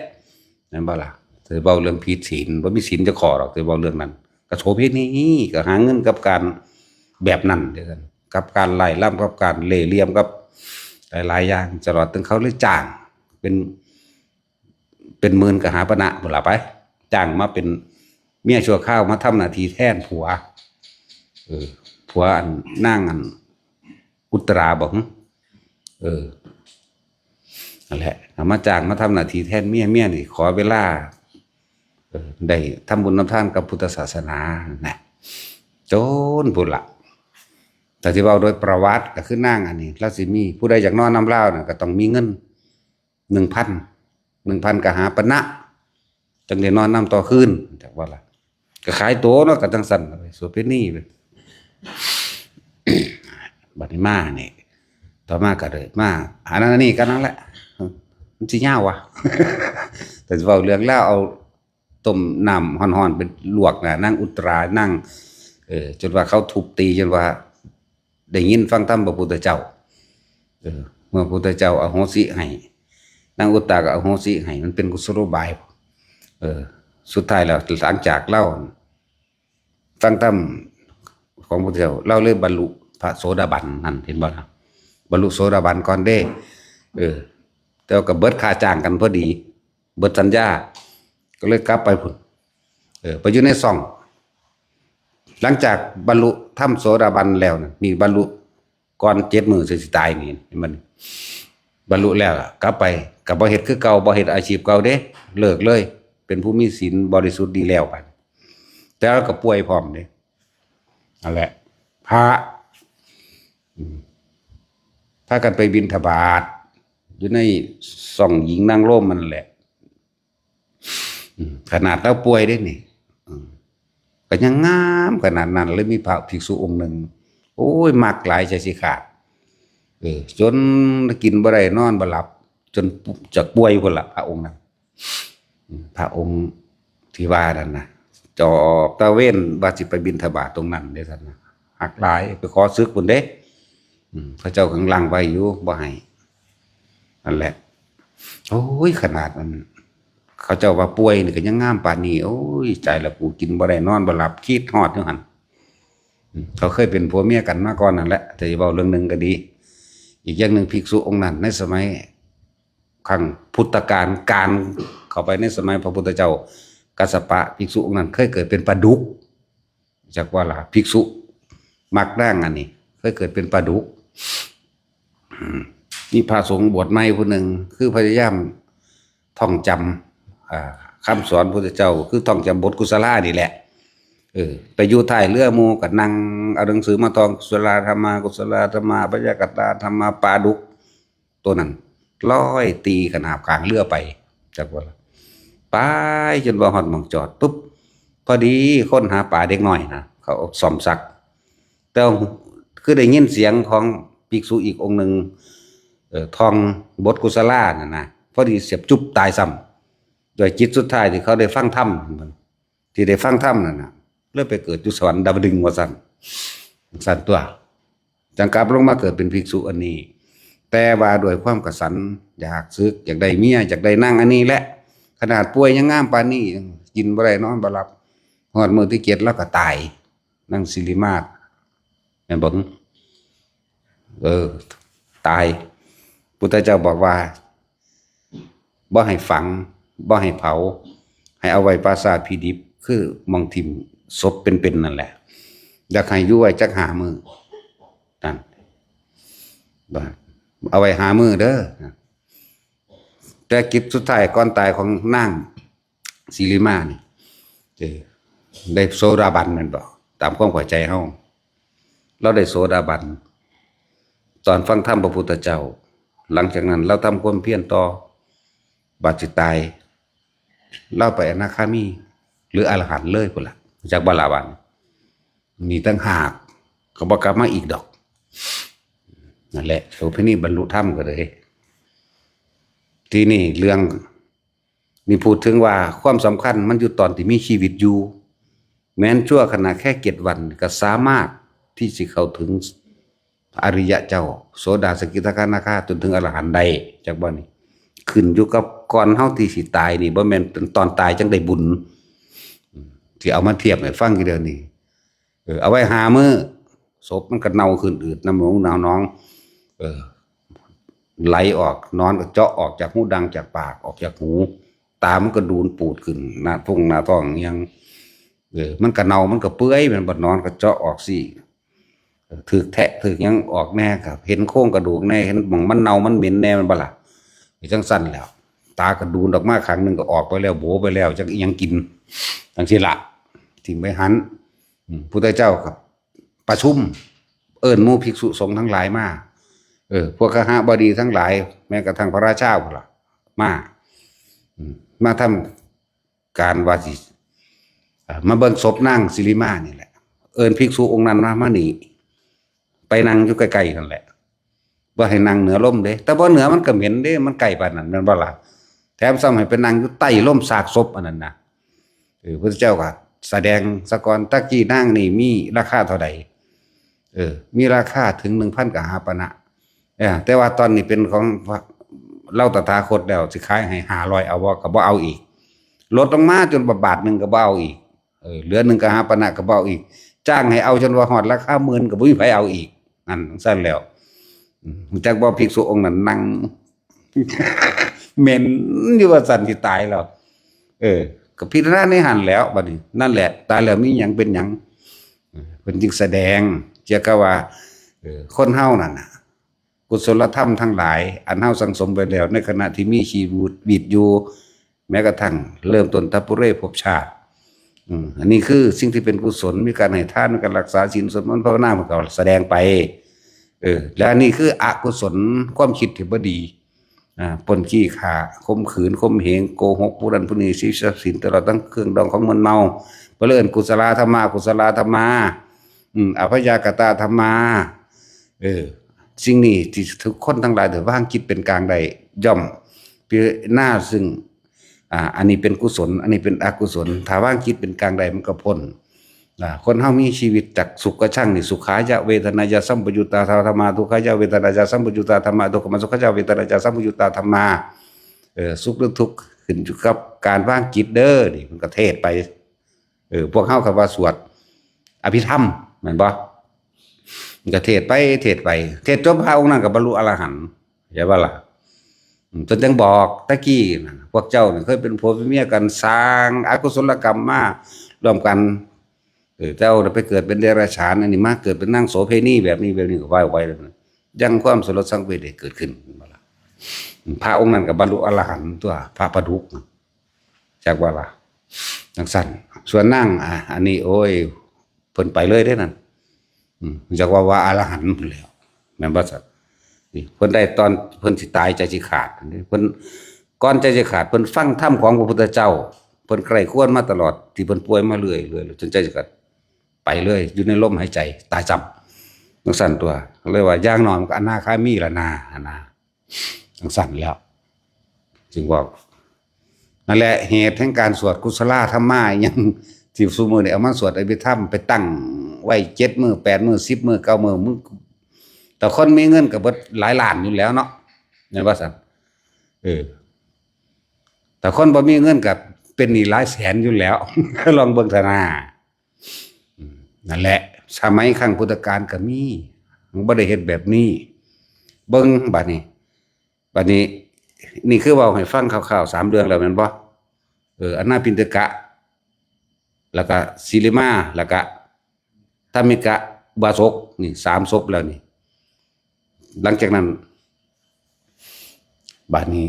Speaker 1: นั่นบ่ล่ะแต่เว้าเรื่องผิดศีลบ่มีศีลจะขอหรอกแต่เว้าเรื่องนั้นก็โสเภณีก็หาเงินกับการแบบนั้นเด้อกันกับการไล่ล่ำกับการเล่ห์เหลี่ยมกับหลายๆอย่างตลอดถึงเขาเลยจ้างเป็น เป็นหมื่นกหาปณะพุ่นล่ะไปจ้างมาเป็นเมียชั่วข้าวมาทำหน้าที่แทนผัวผัวอันนั่งอันอุตราบอกนั่นแหละมาจ้างมาทำหน้าที่แทนเมียนี่ขอเวลาได้ทำบุญทำทานกับพุทธศาสนานะจนพุ่นละแต่ที่เราโดยประวัติก็คือนั่งอันนี้แล้วสิมีผู้ใดอยากนอนน้ำเล่าเนี่ยก็ต้องมีเงิน1,000กหาปณะจังได้นอนน้ำต่อคืนจากว่าล่ะก็ขายตัวเนาะก็จังสั่นไปโสเภณีไปบัดนี้มาเนี่ยต่อมาก็เลยมาอันนั้นนี่ก็นั่นแหละมันสิยาววะ แต่จะเอาเรื่องแล้วเอาต้มน้ำห่อนๆเป็นลวกนะนั่งอุตรานั่งจนว่าเขาทุบตีจนว่าได้ยินฟังธรรมพระพุทธเจ้าเมื่อพระพุทธเจ้าอโหสิให้นั่งอุตตาก็อโหสิให้มันเป็นกุศโลบายสุดท้ายแล้วหลังจากเล่าฟังธรรมของพระพุทธเจ้าเล่าเรื่องบรรลุพระโสดาบันนั่นเห็นบ่นะบรรลุโสดาบันก่อนเด้แต่ก็เบิดค่าจ้างกันพอดีเบิดสัญญาก็เลยกลับไปพุ่นไปอยู่ในซ่องหลังจากบรรลุธรรมโสดาบันแล้วนี่บรรลุก่อน7 มื้อสิตายนี่มันบรรลุแล้วกลับไปกับบ่เฮ็ดคือเก่าบ่เฮ็ดอาชีพเก่าเด้เลิกเลยเป็นผู้มีศีลบริสุทธิ์ดีแล้วไปแต่เราก็ป่วยพร้อมเด้นั่นแหละพระพากันไปบิณฑบาตอยู่ในซ่องหญิงนางร่มมันแหละขนาดเราป่วยได้นี่ก็ยังงามขนาดนั้นเลยมีพระภิกษุองค์หนึ่งโอ้ยมักหลายใจสิขาดจนกินบ่ได้นอนบ่หลับจนจะป่วยพุ่นละพระองค์นั้นพระองค์ที่ว่านั่นนะจอบตะเว้นว่าสิไปบิณฑบาตตรงนั้นเด้ท่านนะหักหลายไปขอซึกพุ่นเด้พระเจ้าข้างล่างไว้อยู่บ่ให้นั่นแหละโอ้ยขนาดนั้นเขาเจ้าว่าป่วยนี่ก็ยังงามปานนี้โอ้ยใจละกูกินบ่ได้นอนบ่หลับคิดฮอดอยู่หั่นเขาเคยเป็นผัวเมียกันมาก่อนนั่นแหละแต่จะเว้าเรื่องนึงก็ดีอีกอย่างหนึ่งภิกษุองค์นั้นในสมัยครั้งพุทธกาลการเข้าไปในสมัยพระพุทธเจ้ากัสสปะภิกษุองค์นั้นเคยเกิดเป็นปลาดุกจากว่าล่ะภิกษุมักร่างอันนี้เคยเกิดเป็นปลาดุกมีพระสงฆ์บวชใหม่ผู้หนึ่งคือพยายามท่องจำคำสอนพระพุทธเจ้าคือท่องจำบทกุศลานี่แหละไปอยู่ท้ายเรือหมู่ก็นั่งเอาหนังสือมาท่องกุศลธรรมากุศลธรรมาปัญญากตาธรรมาปาดุกตัวนั้นลอยตีขนาบกลางเรือไปจากว่าไปจนว่าฮอดหม้องจอดปุ๊บพอดีคนหาปลาเด็กน้อยนะเขาซ่อมซักแต่คือได้ยินเสียงของภิกษุอีกองค์หนึ่งท่องบทกุศลาน่ะนะพอดีเสียบจุ๊บตายซ้ำโดยจิตสุดท้ายที่เขาได้ฟังธรรมที่ได้ฟังธรรมนั่นนะเริ่มไปเกิดอยู่สวรรค์ดาวดึงว่าสั่นตัวจังกลับลงมาเกิดเป็นภิกษุอันนี้แต่ว่าด้วยความกสันอยากซึกอยากได้เมียอยากได้นั่งอันนี้แหละขนาดป่วยยังงามปานนี้กินบ่ได้นอนบ่หลับฮอดมื้อที่7แล้วก็ตายนั่งสิริมาศแม่นบ่ตายพุทธเจ้าบอกว่าบ่ให้ฝังบ่ให้เผาให้เอาไว้ปราสาทพิดิบคือมองทิมศพเป็นนั่นแหละอยากให้อยู่ไว้จัก5 มื้อนั่นเอาไว้5 มื้อเด้อแต่กิจสุดท้ายก่อนตายของนางสิริมานี่ได้โสดาบันแม่นบ่ตามความเข้าใจเฮาเราได้โสดาบันตอนฟังธรรมพระพุทธเจ้าหลังจากนั้นเราทำความเพียรต่อบาดสิตายเล่าไปอนาคามีหรืออรหันต์เลยพุ่นล่ะจากบาลาวันมีตั้งหากก็บ่กลับมาอีกดอกนั่นแหละโสเภณีบรรลุธรรมก็เลยที่นี่เรื่องนี่พูดถึงว่าความสำคัญมันอยู่ตอนที่มีชีวิตอยู่แม้นชั่วขณะแค่7 วันก็สามารถที่จะเข้าถึงอริยะเจ้าโสดาสกิทาคานาคาจนถึงอรหันต์ได้จากบ่นี้ขึ้นอยู่กับก่อนเฮาที่สิตายนี่บ่แม่นตอนตายจังได้บุญที่เอามาเทียบให้ฟังอีกเดี๋ยวนี้เอาไว้5 มื้อศพมันก็เน่าขึ้นอืดน้ำหนองน้องไหลออกนอนก็เจาะออกจากหูดังจากปากออกจากหู ตามันก็ดูนปูดขึ้นหน้าทุ่งหน้าท้องยังมันก็เน่ามันก็เปื่อยมันบ่นอนก็เจาะออกสิถึกแทะถึกยังออกแน่ครับเห็นโครงกระดูกแน่เห็นหม่องมันเน่ามันเหม็นแน่มันบ่ล่ะจังสั่นแล้วตากระดูนออกมาครั้งนึงก็ออกไปแล้วโบไปแล้วจังอีหยังกินจังซี่ล่ะทิ้งไว้หันพุทธเจ้าครับประชุมเอิ้นหมู่ภิกษุสงฆ์ทั้งหลายมาพวกคหบดีทั้งหลายแม้กระทั่งพระราชาพุ่นล่ะมาทำการว่าสิมาเบิ่งศพนางสิริมานี่แหละเอิ้นภิกษุองค์นั้นมานี่ไปนั่งอยู่ใกล้ๆนั่นแหละบ่ให้นั่งเหนือล่มเด้แต่บ่เหนือมันก็เหม็นเด้มันใกล้ปานนั้นแม่นบ่ล่ะแถมซ้ำให้ไปนั่งอยู่ใต้ล่มซากศพอันนั้นน่ะพระเจ้าก็แสดงสะก่อนตะกี้นางนี่มีราคาเท่าใดมีราคาถึง 1,000 กหาปณะแต่ว่าตอนนี้เป็นของเล่าตถาคตแล้วสิขายให้500เอาบ่ก็บ่เอาอีกลดลงมาจนบาทนึงก็บ่เอาอีกเหลือ1กหาปณะก็บ่เอาอีกจ้างให้เอาจนว่าฮอดราคาหมื่นก็บ่มีไผเอาอีกนั่นซั่นแล้วจักบ่ภิกษุองค์นั้นนั่ง เหม็นอยู่ว่าสั่นสิตายแล้วก็พิจารณาในหันแล้วบัดนี้นั่นแหละตายแล้วมีหยังเป็นหยังเพิ่นจึงแสดงเกี่ยวกับว่าคนเฮานั่นน่ะกุศลธรรมทั้งหลายอันเฮาสังสมไว้แล้วในขณะที่มีชีวิตอยู่แม้กระทั่งเริ่มต้นทัพปุเรภพชาติอันนี้คือสิ่งที่เป็นกุศลมีการให้ทานมีการรักษาศีลสวดมนต์ภาวนามันก็แสดงไปแล้วอันนี้คืออกุศลความคิดที่บ่ดีปนขี้ข่าข่มขืนข่มเหงโกหกผู้นั้นผู้นี้สิทรัพย์สินตลอดทั้งเครื่องดองของมึนเมาเพื่อเลื่อนกุศลธรรมะกุศลธรรมะอภยากตาธรรมะสิ่งนี้ที่ทุกคนทั้งหลายถือว่างคิดเป็นกลางใดย่อมพิจารณาซึ่งอันนี้เป็นกุศลอันนี้เป็นอกุศลถ้าว่างคิดเป็นกลางใดมันก็พ้นคนเฮามีชีวิตจากสุขก็ช่างนี่สุขายะเวทนายะสัมปยุตตาธรรมาทุกขายะเวทนายะสัมปยุตตาธรรมาทุกขมสุขายะเวทนายะสัมปยุตตาธรรมาสุขหรือทุกข์ขึ้นอยู่กับการว่างจิตเด้อนี่มันก็เทศไปพวกเฮาคำว่าสวดอภิธรรมแม่นบ่มันก็เทศไปเทศจบพระองค์นั้นก็บรรลุอรหันต์ใช่บ่ล่ะจนจังบอกตะกี้พวกเจ้าเคยเป็นผัวเป็นเมียกันสร้างอกุศลกรรมมาร่วมกันเจ้าไปเกิดเป็นเดรัจฉานอันนี้มาเกิดเป็นนางโสเภณีแบบนี้ก็ว่าไว้แล้วยังความสลดสังเวชได้เกิดขึ้นพระองค์นั้นก็บรรลุอรหันต์ตัวพระประดุกจากว่าล่ะจังสั่นส่วนนั่งอันนี้โอ้ยเพิ่นไปเลยได้นั่นจากว่าอรหันต์พุ่นแล้วแม่นบ่ซักเพิ่นได้ตอนเพิ่นสิตายใจสิขาดเพิ่นก่อนใจสิขาดเพิ่นฟังธรรมของพระพุทธเจ้าเพิ่นใคร่ครวญมาตลอดที่เพิ่นป่วยมาเรื่อยจนใจสิขาดไปเลยอยู่ในลมหายใจตายจับจังสั่นตัวเลยว่าย่างนอนก็อนาคามีละนาจังสั่นแล้วจึงบอกนั่นแหละเหตุแห่งการสวดกุศลธรรมะยังที่ซุมื้อนี้เอามาสวดอภิธรรมไปตั้งไว้7มื้อ8มื้อ10มื้อ9มื้อแต่คนมีเงินก็เบิดหลายล้านอยู่แล้วเนาะแม่นบ่ซั่นแต่คนบ่มีเงินก็เป็นหนี้หลายแสนอยู่แล้ว ลองเบิ่งเถอะนะนั่นแหละสมัยครั้งพุทธกาลก็มีมันบ่ได้เฮ็ดแบบนี้เบิ่งบัดนี้นี่คือเว้าให้ฟังคร่าวๆ3เรื่องแล้วแม่นบ่อนาปิณฑกะแล้วก็สิริมาแล้วก็ธรรมิกะอุบาสกนี่3ศพแล้วนี่หลังจากนั้นบัดนี้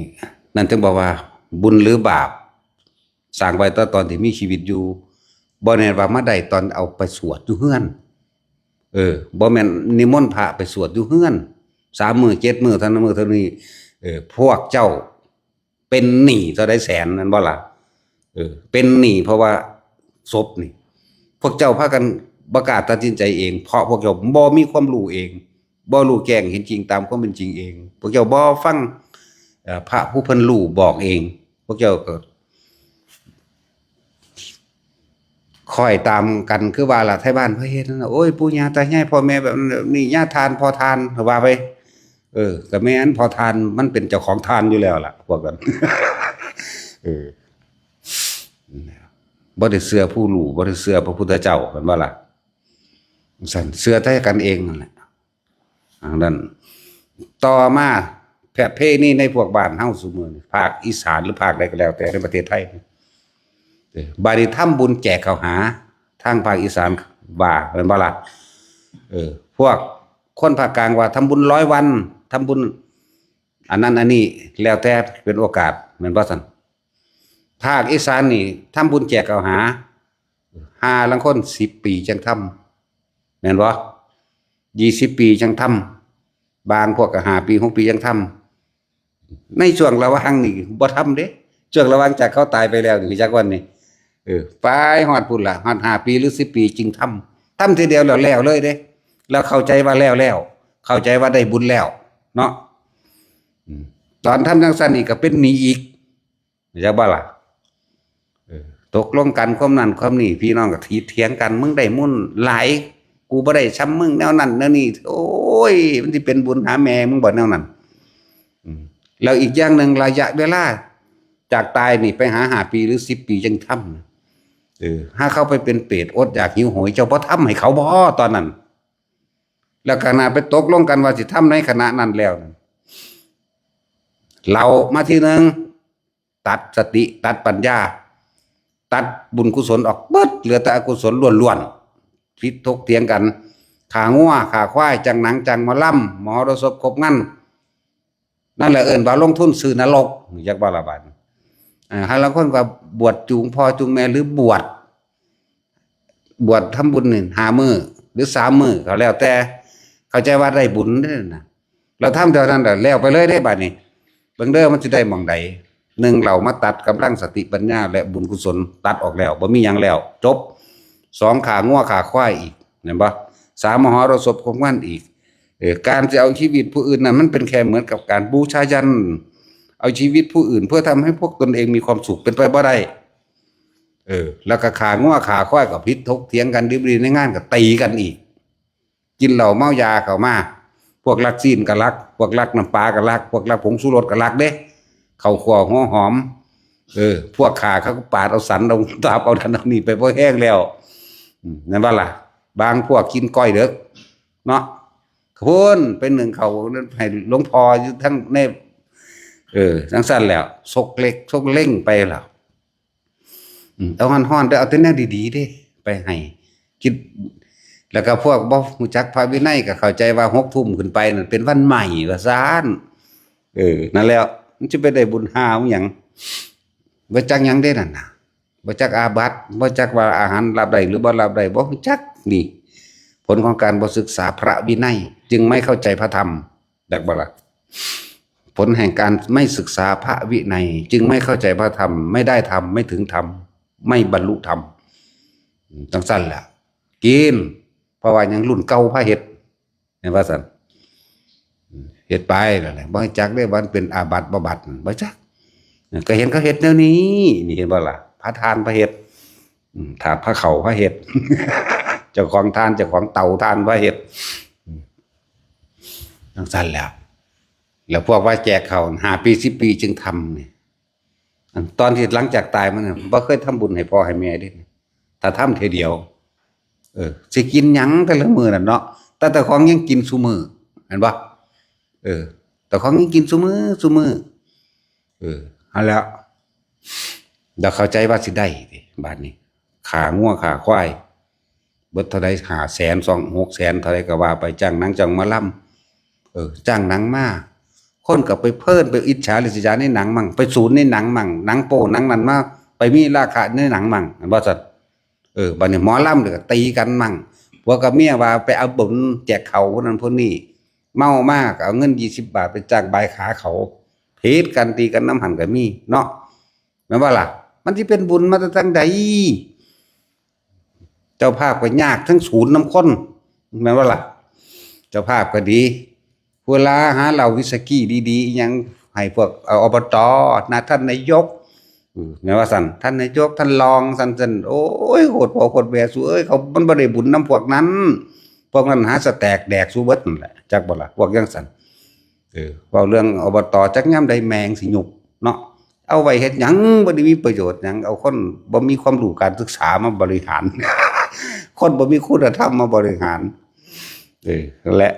Speaker 1: นั่นถึงบอกว่าบุญหรือบาปสร้างไว้ตอนที่มีชีวิตอยู่บ่แน่ว่ามาได้ตอนเอาไปสวดอยู่เฮือนบ่แม่นนิมนต์พระไปสวดอยู่เฮือน3มื้อ7มื้อเท่านั้นมื้อเท่านี้พวกเจ้าเป็นหนี้เท่าใดแสนนั่นบ่ล่ะเป็นหนี้เพราะว่าศพนี่พวกเจ้าพากันประกาศตัดสินใจเองเพราะพวกเจ้าบ่มีความรู้เองบ่รู้แจ้งเห็นจริงตามความเป็นจริงเองพวกเจ้าบ่ฟังพระผู้เพิ่นรู้บอกเองพวกเจ้าก็คอยตามกันคือว่าล่ะไทบ้านเพิ่นเฮ็ดนั่นน่ะโอ้ยปู่ย่าตายายพ่อแม่แบบนี้ญาติทานพอทานว่าไปก็แม่นพอทานมันเป็นเจ้าของทานอยู่แล้วล่ะพวกนั้นบ่ได้เชื่อผู้รู้บ่ได้เชื่อพระพุทธเจ้าเห็นบ่ล่ะสั่นเชื่อแต่กันเองนั่นแหละอันนั้นต่อมา แพร่เพนี่ในพวกบ้านเฮาซุมื้อนี้ภาคอีสานหรือภาคใดก็แล้วแต่ในประเทศไทยบาดนี้ทำบุญแจกข้าวหาทางภาคอีสานว่าเป็นบ่ล่ะพวกคนภาคกลางว่าทำบุญ100 วันทำบุญอันนั้นอันนี้แล้วแต่เป็นโอกาสแม่นบ่ซั่นภาคอีสานนี่ทำบุญแจกข้าวหาลางคน10 ปีจังทำแม่นบ่20 ปีจังทำบางพวกก็5 ปี6 ปีจังทำในช่วงระหว่างนี่บ่ทำเด้ช่วงระหว่างจากเขาตายไปแล้วนี่จักวันนี้ไปฮอดพุ่นล่ะฮอด5 ปีหรือ10 ปีจึงทำทีเดียวแล้วเลยเด้แล้วเข้าใจว่าแล้วเข้าใจว่าได้บุญแล้วเนาะตอนทำจังซั่นอีกก็เป็นหนี้อีกจักบ่ล่ะตกลงกันความนั้นความนี้พี่น้องก็เถียงกันมึงได้มุ่นหลายกูบ่ได้ช้ำมึงแนวนั้นแนวนี้โอ้ยมันสิเป็นบุญหาแม่มึงบ่แนวนั้นแล้วอีกอย่างหนึ่งระยะเวลาจากตายนี่ไปหา5 ปีหรือ10 ปีจังทำถ้าเข้าไปเป็นเปรตอดอยากหิวโหยเจ้าบ่ทำให้เขาบ่ตอนนั้นแล้วขณะไปตกลงกันว่าสิทำในขณะนั้นแล้วเรามาทีนึงตัดสติตัดปัญญาตัดบุญกุศลออกเบิดเหลือแต่อกุศลล้วนๆพิทกเถียงกันขางัวขาควายจังหนังจังหมอลำหมอรสพครบงั้นนั่นแหละว่าลงทุนซื้อนรกอยากบ่ละบาดหาลางคนก็บวชจูงพ่อจูงแม่หรือบวชทำบุญนี่5 มื้อหรือ3 มื้อก็แล้วแต่เข้าใจว่าได้บุญนั่นน่ะเราทำเท่านั้นแล้วไปเลยได้บาดนี้เบิ่งเด้อมันสิได้หม่องใด1เรามาตัดกำลังสติปัญญาและบุญกุศลตัดออกแล้วบ่มีหยังแล้วจบ2ขางัวขาควายอีกเห็นบ่3มหรสพของมันอีกการจะเอาชีวิตผู้อื่นน่ะมันเป็นแค่เหมือนกับการบูชายันเอาชีวิตผู้อื่นเพื่อทำให้พวกตนเองมีความสุขเป็นไปบ่ได้แล้วก็ขางัวขาควายก็พิษทกเถียงกันดิบๆในงานก็ตีกันอีกกินเหล้าเมายาเข้ามาพวกรักซีนก็รักพวกรักน้ำปลาก็รักพวกรักผงชูรสก็รักเด้ข้าวคั่วหัวหอมพวกขาเขาก็ปาดเอาสันเอาตาบเอาดันเอานี่ไปพอแห้งแล้วนั่นว่าล่ะบางพวกกินก้อยเด้อเนาะพุ่นเป็นหนึ่งเขาให้หลวงพ่ออยู่ทั้งในทั้งสั้นแล้วซกเล็กซกเล่งไปแล้วเอาฮ้อนๆได้เอาแต่แนวดีๆเด้ไปให้คิดแล้วก็พวกบ่ฮู้จักพระวินัยก็เข้าใจว่า6 ทุ่มขึ้นไปนั่นเป็นวันใหม่ว่าซ่านนั่นแล้วมันจะไปได้บุญหาหยังบ่จักหยังเด้นั่นน่ะบ่จักอาบัติบ่จักว่าอาหารรับได้หรือบ่รับได้บ่ฮู้จักนี่ผลของการบ่ศึกษาพระวินัยจึงไม่เข้าใจพระธรรมดักบ่ล่ะผลแห่งการไม่ศึกษาพระวินัยจึงไม่เข้าใจพระธรรมไม่ได้ธรรมไม่ถึงธรรมไม่บรรลุธรรมจังซั่นแหละกินเพราะว่ายังรุ่นเก่าพระเฮ็ดเห็นว่าซั่นเฮ็ดไปนั่นแหละบ่จักได้ว่าเป็นอาบัติบ่บัติบ่จักก็เห็นเขาเฮ็ดแนวนี้นี่เห็นบ่ล่ะพระทานพระเฮ็ดถาดพระเขาพระเฮ็ดเจ้าของทานเจ้าของเต่าทานพระเฮ็ดจังซั่นแล้วพวกว่าแจกเขา5 ปี10 ปีจึงทำนี่ตอนที่หลังจากตายมันบ่เคยทำบุญให้พ่อให้แม่เด้ถ้าทำเทเดียวสิกินหยังแต่ละมื้อนั่นเนาะแต่ของยังกินซุมื้อเห็นบ่แต่ของยังกินซุมื้อเอาแล้วเดี๋ยวเข้าใจว่าสิได้ดิบาดนี้ขางัวขาควายเบิดเท่าใด500,000 2 600,000เท่าใดก็ว่าไปจ้างหนังจ้างหมอลำจ้างหนังมาคนก็ไปเพิ่นไปอิจฉาริษยาในหนังมั่งไปศูนย์ในหนังมั่งหนังโป้หนังนั้นมาไปมีราคาในหนังมั่งบ่ซั่นบัดนี้หมอลำก็ตีกันมั่งพวกกับเมียว่าไปเอาบุญแจกเขาพวกนั้นพวกนี้เมามากเอาเงิน20 บาทไปจ้างบายขาเขาเพชกันตีกันน้ำหันก็มีเนาะแม่นว่าล่ะมันสิเป็นบุญมาแต่ทางใดเจ้าภาพก็ยากทั้งศูนย์น้ำข้นแม่นว่าล่ะเจ้าภาพก็ดีเวลาหาเหล้าวิสกี้ดีๆยังให้พวกอบตนะท่านนายกแม่ว่าสั่นท่านนายกท่านรองสั่นโอ้ยโหดพอโคตรแวสู้เขามันบ่ได้บุญน้ำพวกนั้นหาสแตกแดกสู้เบิดนั่นแหละจักบ่ล่ะพวกยังสั่นเว้าเรื่องอบตจักยามใดแมงสิหยุกเนาะเอาไว้เฮ็ดหยังบ่ได้มีประโยชน์หยังเอาคนบ่มีความรู้การศึกษามาบริหาร คนบ่มีคุณธรรมมาบริหารนั่นแหละ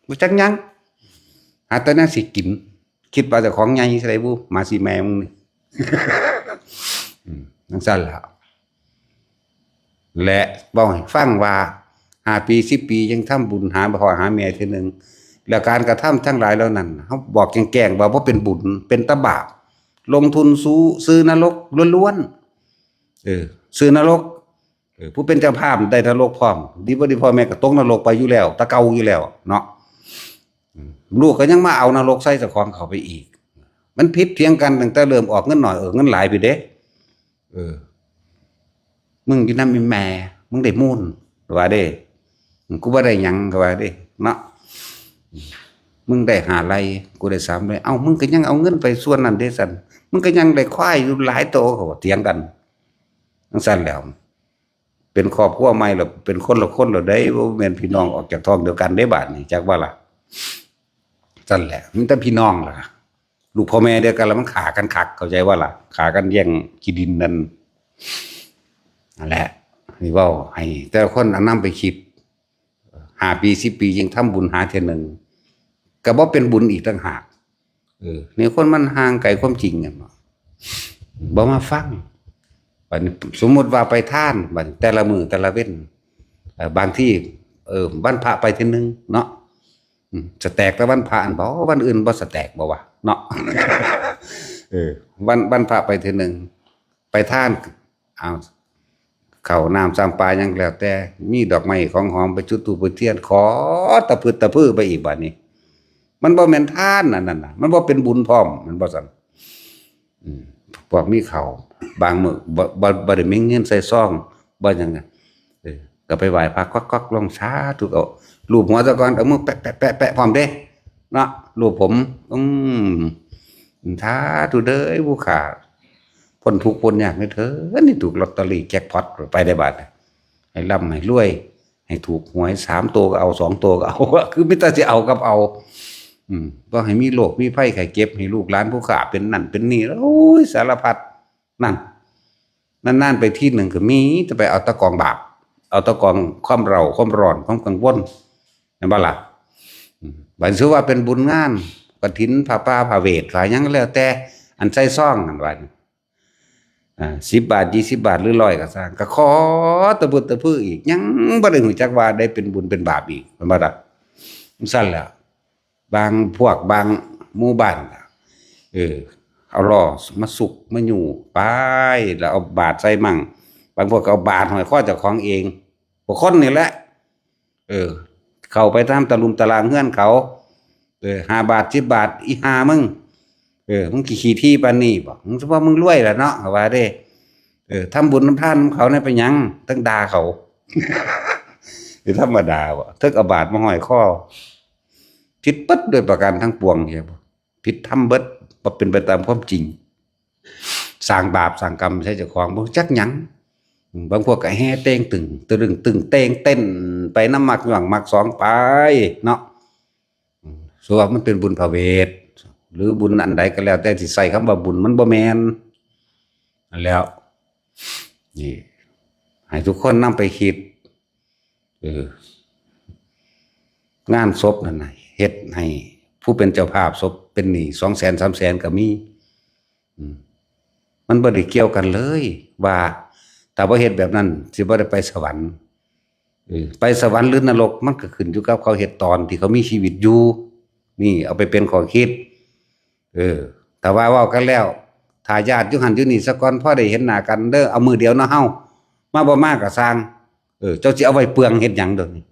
Speaker 1: บ่จักหยังหาแต่แนวสิกิน คิดว่าเจ้าของใหญ่ใส่บุมาสิแม่มึงนี่นั่นสั่นแล้วและบอกให้ฟังว่า5 ปี10 ปียังทำบุญหาพ่อหาแม่ทีนึงแล้วการกระทำทั้งหลายแล้วนั้นเขาบอกแกล้งว่าเป็นบุญเป็นตบาปลงทุนซื้อนรกล้วนๆซื้อนรกผู้เป็นเจ้าภาพได้นรกพร้อมดีบ่ดีพ่อแม่ก็ตกนรกไปอยู่แล้วตะเกาอยู่แล้วเนาะลูกก็ยังมาเอานรกใส่เจ้าของเขาไปอีกมันผิดเถียงกันตั้งแต่เริ่มออกเงินหน่อยเงินหลายไปเด้มึงอยู่นำแม่มึงได้มูลว่าเด้กูบ่ได้หยังก็ว่าเด้เนาะมึงได้5 ไร่กูได้3 ไร่เอ้ามึงก็ยังเอาเงินไปส่วนนั้นเด้ซั่นมึงก็ยังได้ควายอยู่หลายโตเขาเถียงกันจังซั่นแล้วเป็นครอบครัวใหม่แล้วเป็นคนละคนแล้วได้บ่แม่นพี่น้องออกจากท้องเดียวกันได้บาดนี้จักว่าล่ะซั่นแหละมันแต่พี่น้องล่ะลูกพ่อแม่เดียวกันแล้วมันขากันคักเข้าใจว่าล่ะขากันแย่งที่ดินนั่นแหละนี่เว้าให้แต่คนเอานำไปคิด5 ปี10 ปียังทำบุญหาเทื่อนึงก็บ่เป็นบุญอีกต่างหากนี่คนมันห่างไกลความจริงกันบ่มาฟังบัดสมมุติว่าไปท่านบัดแต่ละมื้อแต่ละเว้นบางที่วันพระไปเทื่อนึงเนาะสแตกแต่วันพระอันบ่วันอื่นบ่สแตกบ่วะเนาะวันพระไปเทื่อนึงไปท่านเอาข้าวน้ำซ้ำปลายังแล้วแต่มีดอกไม้ของหอมไปจุดธูปเทียนขอตะพืดตะพื้อไปอีกบัดนี้มันบ่แม่นทานอันนั้นน่ะมันบ่เป็นบุญพร้อมมันบ่ซั่นพวกมีข้าวบางมื้อบ่ได้มีเงินใส่ซองบ่หยังก็ไปไหว้พระก๊อกๆลงสาธุเอารูปหัวซะก่อนเอามือแปะๆๆๆพร้อมเด้เนาะรูปผมสาธุเด้อผู้ขาพ้นทุกข์พ้นยากเด้อนี่ถูกลอตเตอรี่แจ็คพอตไปได้บาดให้ร่ำให้รวยให้ถูกหวย3 ตัวก็เอา2 ตัวก็เอาคือมีแต่สิเอากับเอาบ่ให้มีโรคมีภัยไข้เจ็บให้ลูกหลานผู้ขาเป็นนั่นเป็นนี่แล้วโอ้ยสารพัดนั่นนานๆไปที่หนึ่งก็มีจะไปเอาตะกองบาปเอาตะกองความเร่าความร้อนความกังวลเห็นบ่ล่ะบัดถือว่าเป็นบุญงานกฐินผ้าป่าผ้าเวทหลายหยังแล้วแต่อันใส่ซองอันว่า10 บาท20 บาทหรือ100ก็สร้างก็ขอตะบึดตะพื้ออีกยังบ่ได้รู้จักว่าได้เป็นบุญเป็นบาปอีกมันบ่ล่ะซั่นแหละบางพวกบางหมู่บ้านเอาล้อมาสุกมาอยู่ไปแล้วเอาบาทใส่มั่งบางพวกก็เอาบาทห้อยคอเจ้าของเองพวกคนนี่แหละเข้าไปตามตะลุมตารางเฮือนเขา5 บาท10 บาทอีห่ามึงมึงขี้ที่ปานนี้บ่มึงสิว่ามึงรวยล่ะเนาะว่าเด้ทำบุญทำทานเขาเนี่ยไปหยังตั้งด่าเขาคือธรรมดาบ่ทึกเอาบาทมาห้อยคอผิดปึ๊ดด้วยประการทั้งปวงใช่บ่ผิดทำเบิดบ่เป็นไปตามความจริงสร้างบาปสร้างกรรมใช้เจ้าของบ่จักหยังบางพวกก็แห่เต้งตึงตะลึงตึงเต้งเต้นไปน้ำมักหวังมัก2ไปเนาะส่วนมันเป็นบุญพระเวทหรือบุญอันใดก็แล้วแต่ที่ใส่คำว่าบุญมันบ่แม่นนั่นแล้วนี่ให้ทุกคนนำไปคิดงานศพนั่นน่ะเฮ็ดให้ผู้เป็นเจ้าภาพศพเป็นหนี้200,000 300,000ก็มีมันบ่ได้เกี่ยวกันเลยว่าถ้าบ่เฮ็ดแบบนั้นสิบ่ได้ไปสวรรค์ไปสวรรค์หรือนรกมันก็ขึ้นอยู่กับเขาเฮ็ดตอนที่เขามีชีวิตอยู่นี่เอาไปเป็นข้อคิดแต่ว่าเว้ากันแล้วถ้าญาติอยู่หั่นอยู่นี่ซะก่อนพอได้เห็นหน้ากันเด้อเอามือเดียวเนาะเฮามาบ่มาก็สร้างเจ้าสิเอาไว้เปลืองเฮ็ดหยังเด้อนี่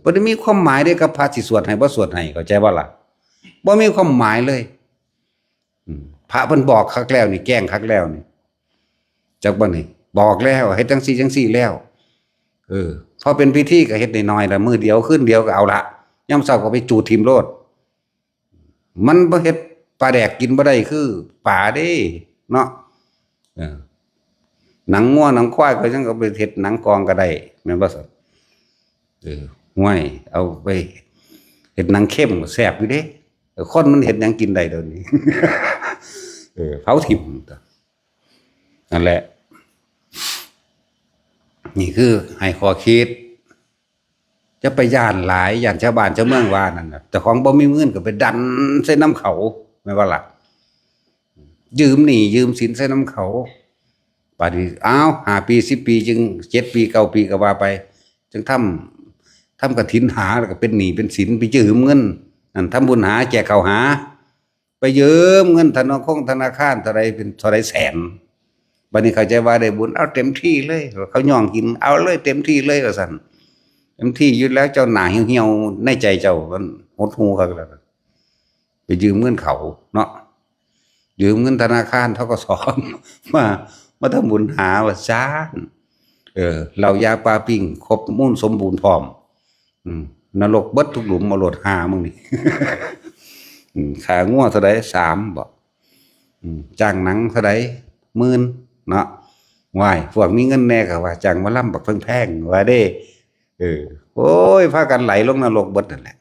Speaker 1: บ่ได้มีความหมายเด้กับพระสิสวดให้บ่สวดให้เข้าใจบ่ล่ะบ่มีความหมายเลยพระเพิ่นบอกคักแล้วนี่แกล้งคักแล้วนี่จักบ่นี่บอกแล้วเฮ็ดจังซี่จังซี่แล้วพอเป็นพิธีก็เฮ็ดน้อยๆละมื้อเดียวคืนเดียวก็เอาละยามเช้าก็ไปจูดทิ่มโลดมันบ่เฮ็ดปลาแดกกินบ่ได้คือป่าเด้เนาะหนังงัวหนังควายก็ยังเอาไปเฮ็ดหนังกองก็ได้แม่นบ่ซั่นห้วยเอาไปเฮ็ดหนังเข้มก็แซ่บอยู่เด้คนมันเฮ็ดหยังกินได้เดี๋ยวนี้เผาถิ่มนั่นแหละนี่คือให้ข้อคิดจ จะไปย่านหลายย่านชาวบ้านชาวเมืองว่านั่นน่ะแต่ของบ่มีเงินก็ไปดันใส่น้ำเขาแม่นว่าล่ะยืมหนี้ยืมสินใส่น้ำเขาป่านนี้อ้าว5 ปี10 ปีจึง7 ปี9 ปีก็ว่าไปจึงทำกฐินหาแล้วก็เป็นหนี้เป็นสินไปยืมเงินนั่นทำบุญหาแจกข้าวหาไปยืมเงินธนาคารเท่าไรเป็นเท่าไรแสนบัดนี้เขาใจว่าได้บุญเอาเต็มที่เลยเขาย่องกินเอาเลยเต็มที่เลยว่าซั่นเต็มที่อยู่แล้วเจ้าหน้าเหี่ยวๆในใจเจ้ามันหดหูคักแล้วไปยืมเงินเขาเนาะยืมเงินธนาคารธกสมาทำบุญหาว่าซ่านเหล้ายาปลาปิ้งครบมูลสมบูรณ์พร้อมนรกเบิดทุกหลุมมาโหลดหามึงนี่ ขางัวเท่าไร3บอกจ้างหนังเท่าไร10,000เนาะวายพวกมีเงินแน่ก็ว่าจ้างมาล่ำบักแพงๆว่าเด้โอ้ยพากันไหลลงนรกเบิดนั่นแหละ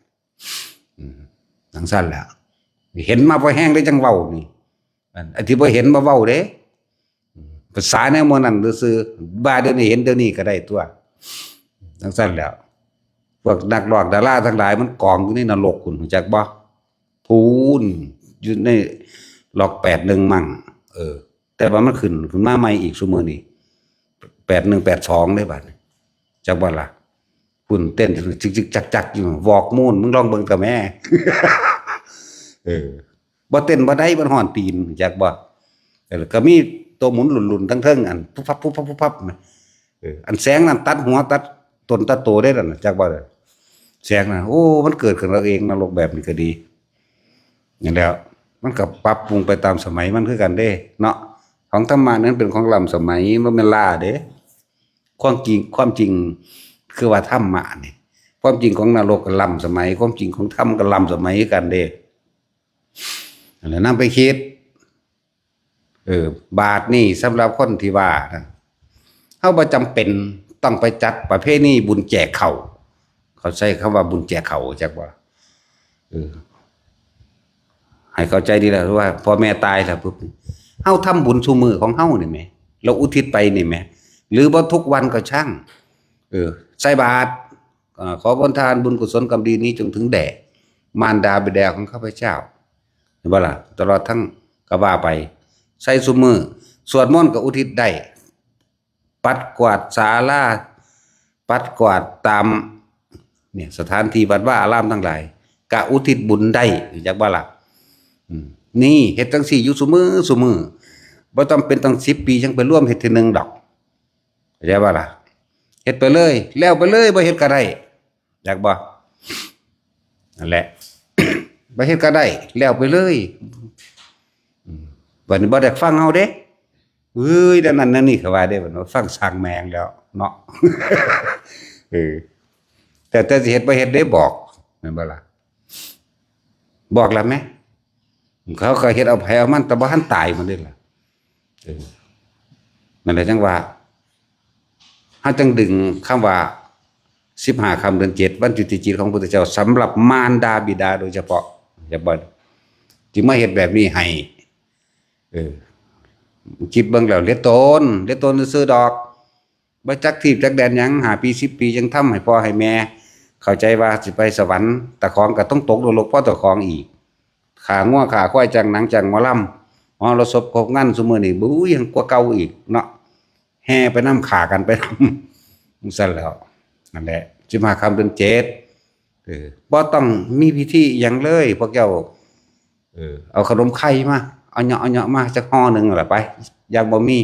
Speaker 1: ทั้งสั้นแล้วเห็นมาพอแห้งได้จังเว้านี่อันที่พอเห็นมาเว้าเด้ภาษาแนวมันนั่นซื่อบ้าเดี๋ยวนี้เห็นเดี๋ยวนี้ก็ได้ตัวทั้งสั้นแล้วพวกนักร้องดาราทั้งหลายมันกองอยู่ในนรกคุณรู้จักบ่พูนอยู่ในหลอก81มั่งแต่ว่ามันขึ้นมาใหม่อีกซุมื้อนี้81 82ได้บัดจักบ่ล่ะคุณเต้นจิกๆจักๆอยู่วอกมูนมึงลองเบิ่งกับแม่ บ่เต้นบ่ได้มันฮ้อนตีนจักบ่ก็มีตัวหมุนหลุนๆทั้งเทิงอันปุ๊บปั๊บปุ๊บปั๊บปุ๊บปั๊บอันแสงนั้นตัดหัวตัดต้นตัดโตได้นั่นจักบ่แสงน่ะโอ้มันเกิดขึ้นเราเองนรกแบบนี้ก็ดีอย่างแล้วมันก็ปรับปรุงไปตามสมัยมันคือกันเด้เนาะของธรรมะนั้นเป็นของล้ำสมัยบ่แม่นล่าเด้ความจริงคือว่าธรรมะนี่ความจริงของนรกก็ล้ำสมัยความจริงของธรรมก็ล้ำสมัยกันเด้นั่นแหละนำไปคิดบาทนี่สำหรับคนที่ว่าเฮาบ่จำเป็นต้องไปจัดประเพณีบุญแจกข้าวเขาใช้คำว่าบุญแจกข้าวจักว่าให้เข้าใจดีแล้วว่าพอแม่ตายแล้วปุ๊บเฮาทำบุญซุมื้อของเฮานี่แหมเราอุทิศไปนี่แหมหรือบ่ทุกวันก็ช่างใส่บาตรขอผลทานบุญกุศลกรรมดีนี้จงถึงแด่มารดาบิดาของข้าพเจ้าเห็นบ่ล่ะตลอดทั้งก็ว่าไปใส่ซุมื้อสวดมนต์ก็อุทิศได้ปัดกวาดศาลาปัดกวาดตามเนี่ยสถานที่วัดว่าอารามทั้งหลายก็อุทิศบุญได้จักบ่ล่ะนี่เฮ็ดจังซี่อยู่ซุมื้อบ่ต้องเป็นตั้ง10 ปีจังไปร่วมเฮ็ดทีนึงดอกเข้าใจบ่ล่ะเฮ็ดไปเลยแล้วไปเลยบ่เฮ็ดก็ได้อยากบ่นั่นแหละ บ่เฮ็ดก็ได้แล้วไปเลยบัดนี้บ่ได้ฟังเฮาเด้เอ้ยนั่นนั่นนี่เขาว่าเด้บัดนี้ฟังสร้างแมงแล้วเนาะ แต่สิเฮ็ดบ่เฮ็ดได้บอกแม่นบ่ล่ะบอกแล้วแม่เขาก็เฮ็ดเอาไผเอามันแต่บ่ทันตายมันเด้ล่ะนั่นแหละจังว่าเฮาจึงดึงคำว่า15ค่ำเดือน7วันจุติจิตของพระพุทธเจ้าสำหรับมารดาบิดาโดยเฉพาะอย่าบ่ที่มาเฮ็ดแบบนี้ให้คิดเบิ่งแล้วเหลือตนซื่อๆดอกบ่จักทีบจักแดนหยัง5 ปี10 ปีจังทำให้พ่อให้แม่เข้าใจว่าสิไปสวรรค์ตะของก็ต้องตกนรกเพราะตะของอีกขางัวขาควายจังหนังจังหมอลำรถศพกบงั้นซุมื้อนี้บุ้ยยังกว่าเก่าอีกเนาะแห่ไปนำขากันไปนำซั่นแล้วนั่นแหละ15ค่ำเดือน7บ่ต้องมีพิธีหยังเลยพวกเจ้าเอาขนมไข่มาเอาเหาะๆมาจักห่อนึงล่ะไปอยากบ่มี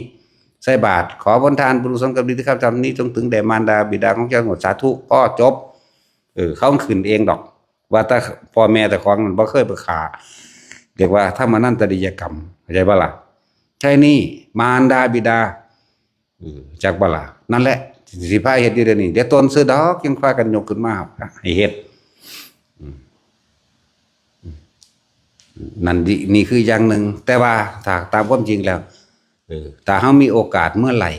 Speaker 1: ใส่บาตรขอผลทานบุญกุศลกรรมดีที่ข้าพเจ้านี้จงถึงแด่มารดาบิดาของเจ้าหมดสาธุพอจบเขาขึ้นเองดอกว่าถ้าพ่อแม่แต่ของมันบ่เคยไปฆ่าเรียกว่าถ้ามานั่นตริยกรรมเข้าใจบ่ล่ะใช่นี่มารดาบิดาจักบ่ล่ะนั่นแหละสิพาเฮ็ดอยู่เดี๋ยวนี้เดี๋ยวตนซื้อดอกยังพากันยกขึ้นมาให้เฮ็ดนั่นนี่คืออย่างหนึ่งแต่ว่าถ้าตามความจริงแล้วถ้าเฮามีโอกาสเมื่อไหร่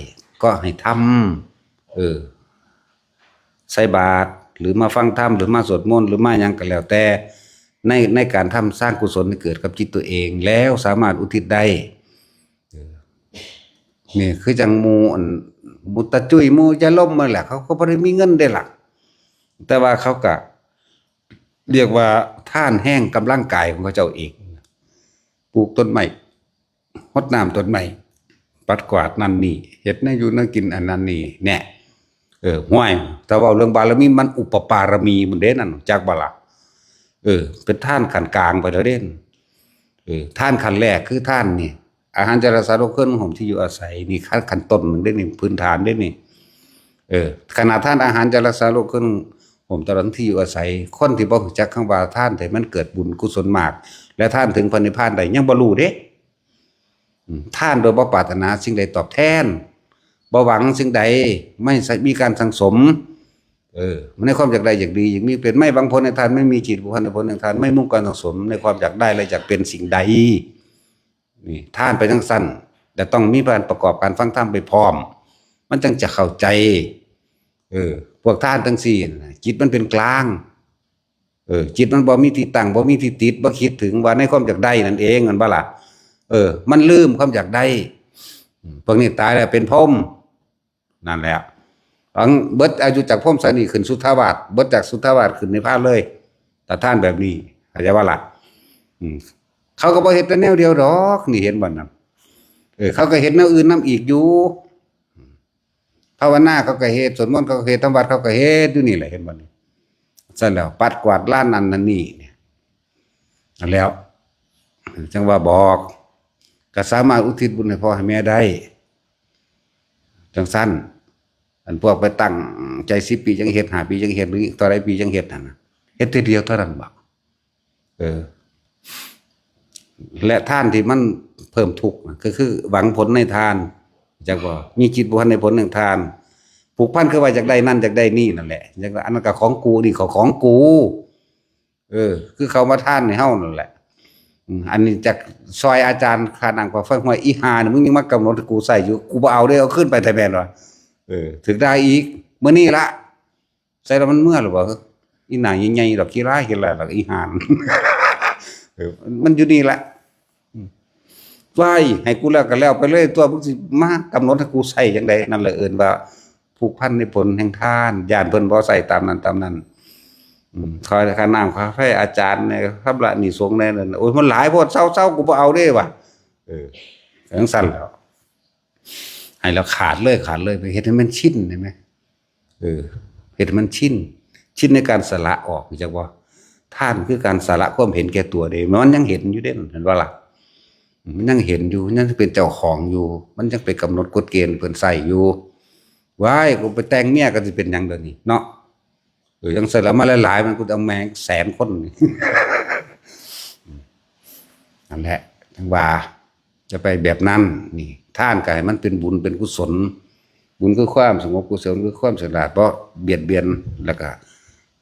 Speaker 1: ก็ให้ทำใส่บาตรหรือมาฟังธรรมหรือมาสวดมนต์หรือมาหยังก็แล้วแต่ในการทำสร้างกุศลให้เกิดกับจิตตัวเองแล้วสามารถอุทิศได้นี่คือจังหมู่มุตตะจุ้ยหมู่จะล่มมาแหละเขาก็บ่ได้มีเงินได้ล่ะ แต่ว่าเขาก็เรียกว่าท่านแห้งกำลังกายของเขาเจ้าเองปลูกต้นไม้รดน้ำต้นไม้ปัดกวาดนั่นนี่เฮ็ดให้อยู่นั่นกินอันนั้นนี่แน่ห้วยแต่ว่าเรื่องบารมีมันอุปปารมีมันเด้นั่นจากบ่ล่ะเป็นท่านขันกลางไปแล้วเด่นท่านขันแรกคือท่านนี่อาหารจารสารเครื่องผมที่อยู่อาศัยนี่ขั้นต้นหนึ่งได้นี่พื้นฐานได้นี่ขณะท่านอาหารจารสารเครื่องผมตอนที่อยู่อาศัยคนที่บ่รู้จักคำว่าท่านแต่มันเกิดบุญกุศลมากและท่านถึงพระนิพพานได้ยังบ่รู้เด้ท่านโดยบ่ปรารถนาสิ่งใดตอบแทนบ่หวังสิ่งใดไม่มีการสังสมในความอยากได้อยากดีอย่างมีเป็นไม่บางผลในทานไม่มีจิตบุคคลในผลในทานไม่มุ่งการสังสมในความอยากได้และอยากเป็นสิ่งใดนี่ท่านไปทั้งสั้นแต่ต้องมีการประกอบการฟังธรรมไปพร้อมมันจึงจะเข้าใจพวกท่านทั้งสี่จิตมันเป็นกลางจิตมันบ่มีที่ตั้งบ่มีที่ติดบ่คิดถึงว่าในความอยากได้นั่นเองมันบ่ล่ะมันลืมความอยากได้พวกนี้ตายแล้วเป็นพรหมนั่นแหละเบิดอายุจากพรหมสานีขึ้นสุทธาวาสเบิดจากสุทธาวาสขึ้นในพระเลยแต่ท่านแบบนี้เข้าใจว่าล่ะเขาก็บ่เฮ็ดแต่แนวเดียวดอกนี่เห็นบ่นั่นเขาก็เฮ็ดแนวอื่นนำอีกอยู่ภาวนาเขาก็เฮ็ดสวดมนต์เขาก็เฮ็ดทำวัดเขาก็เฮ็ดอยู่นี่แหละเห็นบ่นี่ซั่นแล้วปัดกวาดลานนั่นนั่นนี่เนี่ยแล้วจังว่าบอกก็สามารถอุทิศบุญให้พ่อให้แม่ได้จังสั้นอันพวกไปตั้งใจ10 ปีจังเฮ็ด5 ปีจังเฮ็ดหรือต่อหลายปีจังเฮ็ดนั่นน่ะเฮ็ดทีเดียวเท่านั้นบ่และท่านที่มันเพิ่มทุกข์ก็คือหวังผลในทานจักบ่มีจิตบ่ทันในผลแห่งทานผูกพันคือว่าอยากได้นั่นอยากได้นี่นั่นแหละอยากอันนั้นก็ของกูนี่ของกูคือเขามาทานให้เฮานั่นแหละอันนี้จากซอยอาจารย์คานังกว่าฟังว่าอีหานี่มึงยังมากำหนดกูใส่อยู่กูบ่เอาเด้เอาขึ้นไปแต่แม่นว่าถึงได้อีกมื้อนี้ละใส่แล้วมันเมื่อหรือบ่อีหน้าใหญ่ๆดอกขี้ร้ายเห็นแล้วดอกอีหานมันอยู่นี่แหละไว้ให้กูแล้วก็แล้วไปเลยตัวมึงสิมากำหนดให้กูใส่จังไดนั่นแหละเอิ้นว่าผูกพันในผลแห่งทานญาติเพิ่นบ่ใส่ตามนั้นคอยค่าน้ำค่าไฟอาจารย์เนี่ยครับละนี่สงฆ์แน่นั่นโอ้ยมันหลายโพดเศร้าๆกูบ่เอาเด้ว่ะจังซั่นแล้วให้เราขาดเลยไปเฮ็ดให้มันชินได้มั้ยเฮ็ดให้มันชินในการสละออกจักบ่ท่านคือการสละความเห็นแก่ตัวเด้มันยังเห็นอยู่เด้เห็นบ่ล่ะมันยังเห็นอยู่ยังเป็นเจ้าของอยู่มันยังไปกำหนดกฎเกณฑ์เพิ่นใส่อยู่ว้ายกูไปแต่งเมียก็สิเป็นหยังเดี๋ยวนี้เนาะยังใส่ละมาหลายๆมันกูเอาแมงแสนคนนี่นั่นแหละจังว่าจะไปแบบนั้นนี่ท่านก็ให้มันเป็นบุญเป็นกุศลบุญคือความสงบกุศลคือความฉลาดบ่เบียดเบียนแล้วก็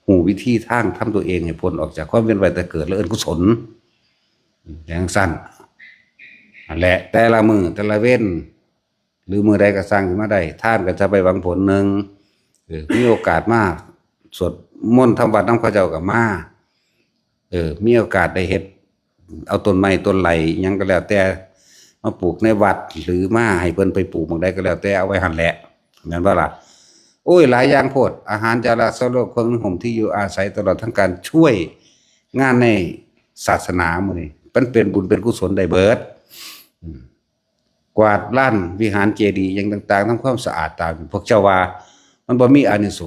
Speaker 1: หูวิธีทางทำตัวเองให้พ้นออกจากความเวียนว่ายตายเกิดแล้วเอิ้นกุศลอย่างสั้นนั่นแหละแต่ละมื้อแต่ละเว้นหรือมื้อใดก็สร้างขึ้นมาได้ท่านก็จะไปหวังผลนึงมีโอกาสมาสวดมนต์ทำวัดนำเขาเจ้าก็มามีโอกาสได้เฮ็ดเอาต้นไม้ต้นไหลหยังก็แล้วแต่มาปลูกในวัดหรือมาให้เพิ่นไปปลูกบางใดก็แล้วแต่เอาไว้หั่นแหละแม่นบ่ล่ะโอ้ยหลายอย่างโพดอาหารจาระสโลกเครื่องห่มที่อยู่อาศัยตลอดทั้งการช่วยงานในศาสนามื้อนี้มันเป็นบุญเป็นกุศลได้เบิดกวาดลานวิหารเจดีย์หยังต่างๆทำความสะอาดตามพวกเจ้าว่ามันบ่มีอานิส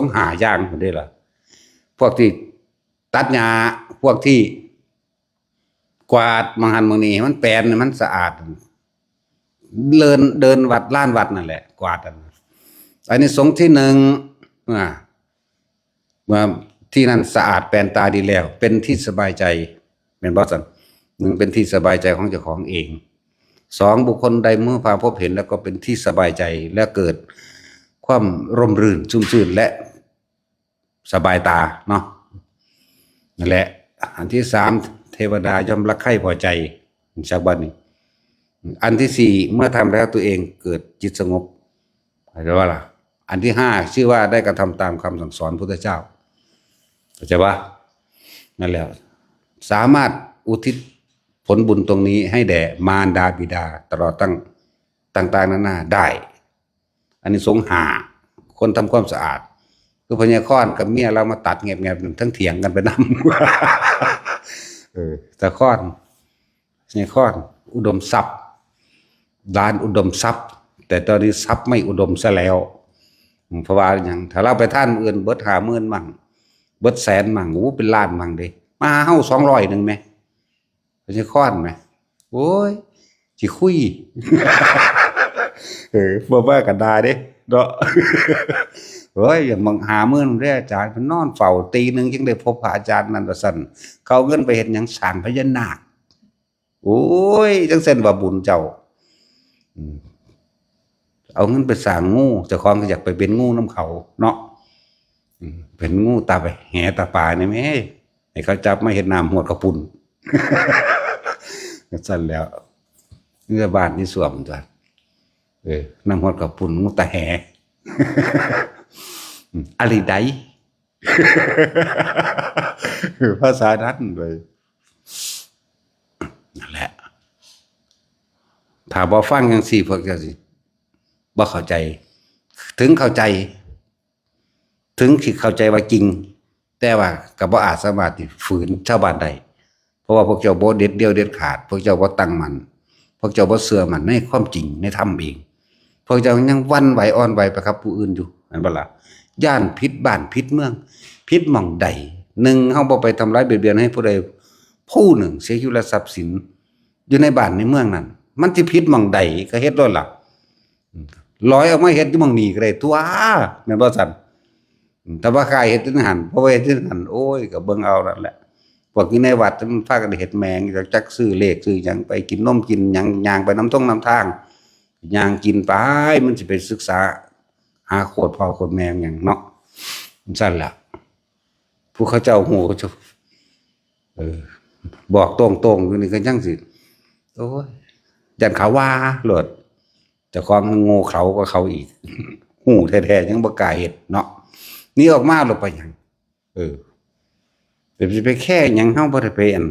Speaker 1: งส์5อย่างพุ่นเด้ล่ะพวกที่ตัดหญ้าพวกที่กวาดมังหันมังนี้มันแปลนมันสะอาดเดินวัดลานวัดนั่นแหละกวาดอันนี้สงส์ที่1ว่าที่นั่นสะอาดแปลนตาดีแล้วเป็นที่สบายใจแม่นบ่ซั่น1เป็นที่สบายใจของเจ้าของเอง2บุคคลใดเมื่อพาพบเห็นแล้วก็เป็นที่สบายใจและเกิดความร่มรื่นชุ่มชื่นและสบายตาเนาะนั่นแหละอันที่3เทวดาย่อมรักใคร่พอใจจากบัดนี้อันที่4เมื่อทำแล้วตัวเองเกิดจิตสงบเข้าใจว่าล่ะอันที่5ชื่อว่าได้กระทำตามคำสั่งสอนพุทธเจ้าเข้าใจว่านั่นแหละสามารถอุทิศผลบุญตรงนี้ให้แด่มารดาบิดาตลอดตั้งต่างๆนานาได้อันนี้สงฆ์5คนทำความสะอาด คือพญาค้อนกับเมียเรามาตัดเงียบๆทั้งเถียงกันไปนำแต่ค้อนพญาค้อนอุดมทรัพย์ร้านอุดมทรัพย์แต่ตอนนี้ทรัพย์ไม่อุดมซะแล้วเพราะว่าอย่างถ้าเราไปท่านอื่นเบิด50,000มั่งเบิดแสนมั่งเป็นล้านมั่งเด้มาเฮา200นึงไหมพญาค้อนไหมโอ้ยสิคุยบ่ว่ากันได้เด้เนาะเฮ้ยอย่างบาง50,000ได้อาจารย์มันนอนเฝ้าตีหนึ่งจึงได้พบพระอาจารย์นั่นว่าซั่นเขาเงินไปเฮ็ดหยังสร้างพญานาคโอ้ยจังเส้นว่าบุญเจ้าเอาเงินไปสร้างงูเจ้าของก็อยากไปเป็นงูน้ำเขาเนาะเป็นงูตาไปแหตาปลานี่แม่ให้เขาจับมาเฮ็ดน้ำหวดกระปุ่นซั่นแล้วเงื่อบ้านนี่สวมจ้ะน้ำหวดกระปุ่นงูตาแหอะไรใดภาษานั้นเลยนั่นแหละถ้าบ่ฟังจังซี่พวกเจ้าสิบ่เข้าใจถึงเข้าใจถึงสิเข้าใจว่าจริงแต่ว่าก็บ่อาจสามารถฝืนชาวบ้านได้เพราะว่าพวกเจ้าบ่เด็ดเดี่ยวเด็ดขาดพวกเจ้าบ่ตั้งมั่นพวกเจ้าบ่เชื่อมั่นในความจริงในธรรมเองพวกเจ้ายังวันไหวอ่อนไหวไปครับผู้อื่นอยู่นั่นบ่ล่ะย่านพิษบ้านพิษเมืองพิษหม่องใดหนึ่งเฮาบ่ไปทำร้ายเบียดเบียนให้ผู้ใดผู้หนึ่งเสียชีวิตและทรัพย์สินอยู่ในบ้านในเมืองนั้นมันสิพิษหม่องใดก็เฮ็ดด้วยล่ะลอยออกมาเฮ็ดอยู่หม่องนี้ก็ได้ตัวแม่นบ่ซั่นแต่ว่าใครเฮ็ดที่หันเพราะว่าเฮ็ดที่หันโอ้ยก็เบิ่งเอานั่นแหละพวกอยู่ในวัดมันพากันเฮ็ดแมงจักซื้อเลขซื้อหยังไปกินนมกินหยังย่างไปน้ำท่งน้ำทางย่างกินไปมันสิไปศึกษาหาโคตรพ่อโคตรแม่หยังเนาะซั่นล่ะผู้เขาเจ้าฮู้เขาจะบอกตรงๆอยู่นี่ก็ยังสิโอ้ยยันเขาว่าโลดเจ้าของโง่เขาก็เขาอีกฮู้แท้ๆยังบ่กล้าเฮ็ดเนาะนี่ออกมาลงไปหยังเป็นสิไปแค่หยังเฮาบ่ได้ไปอัน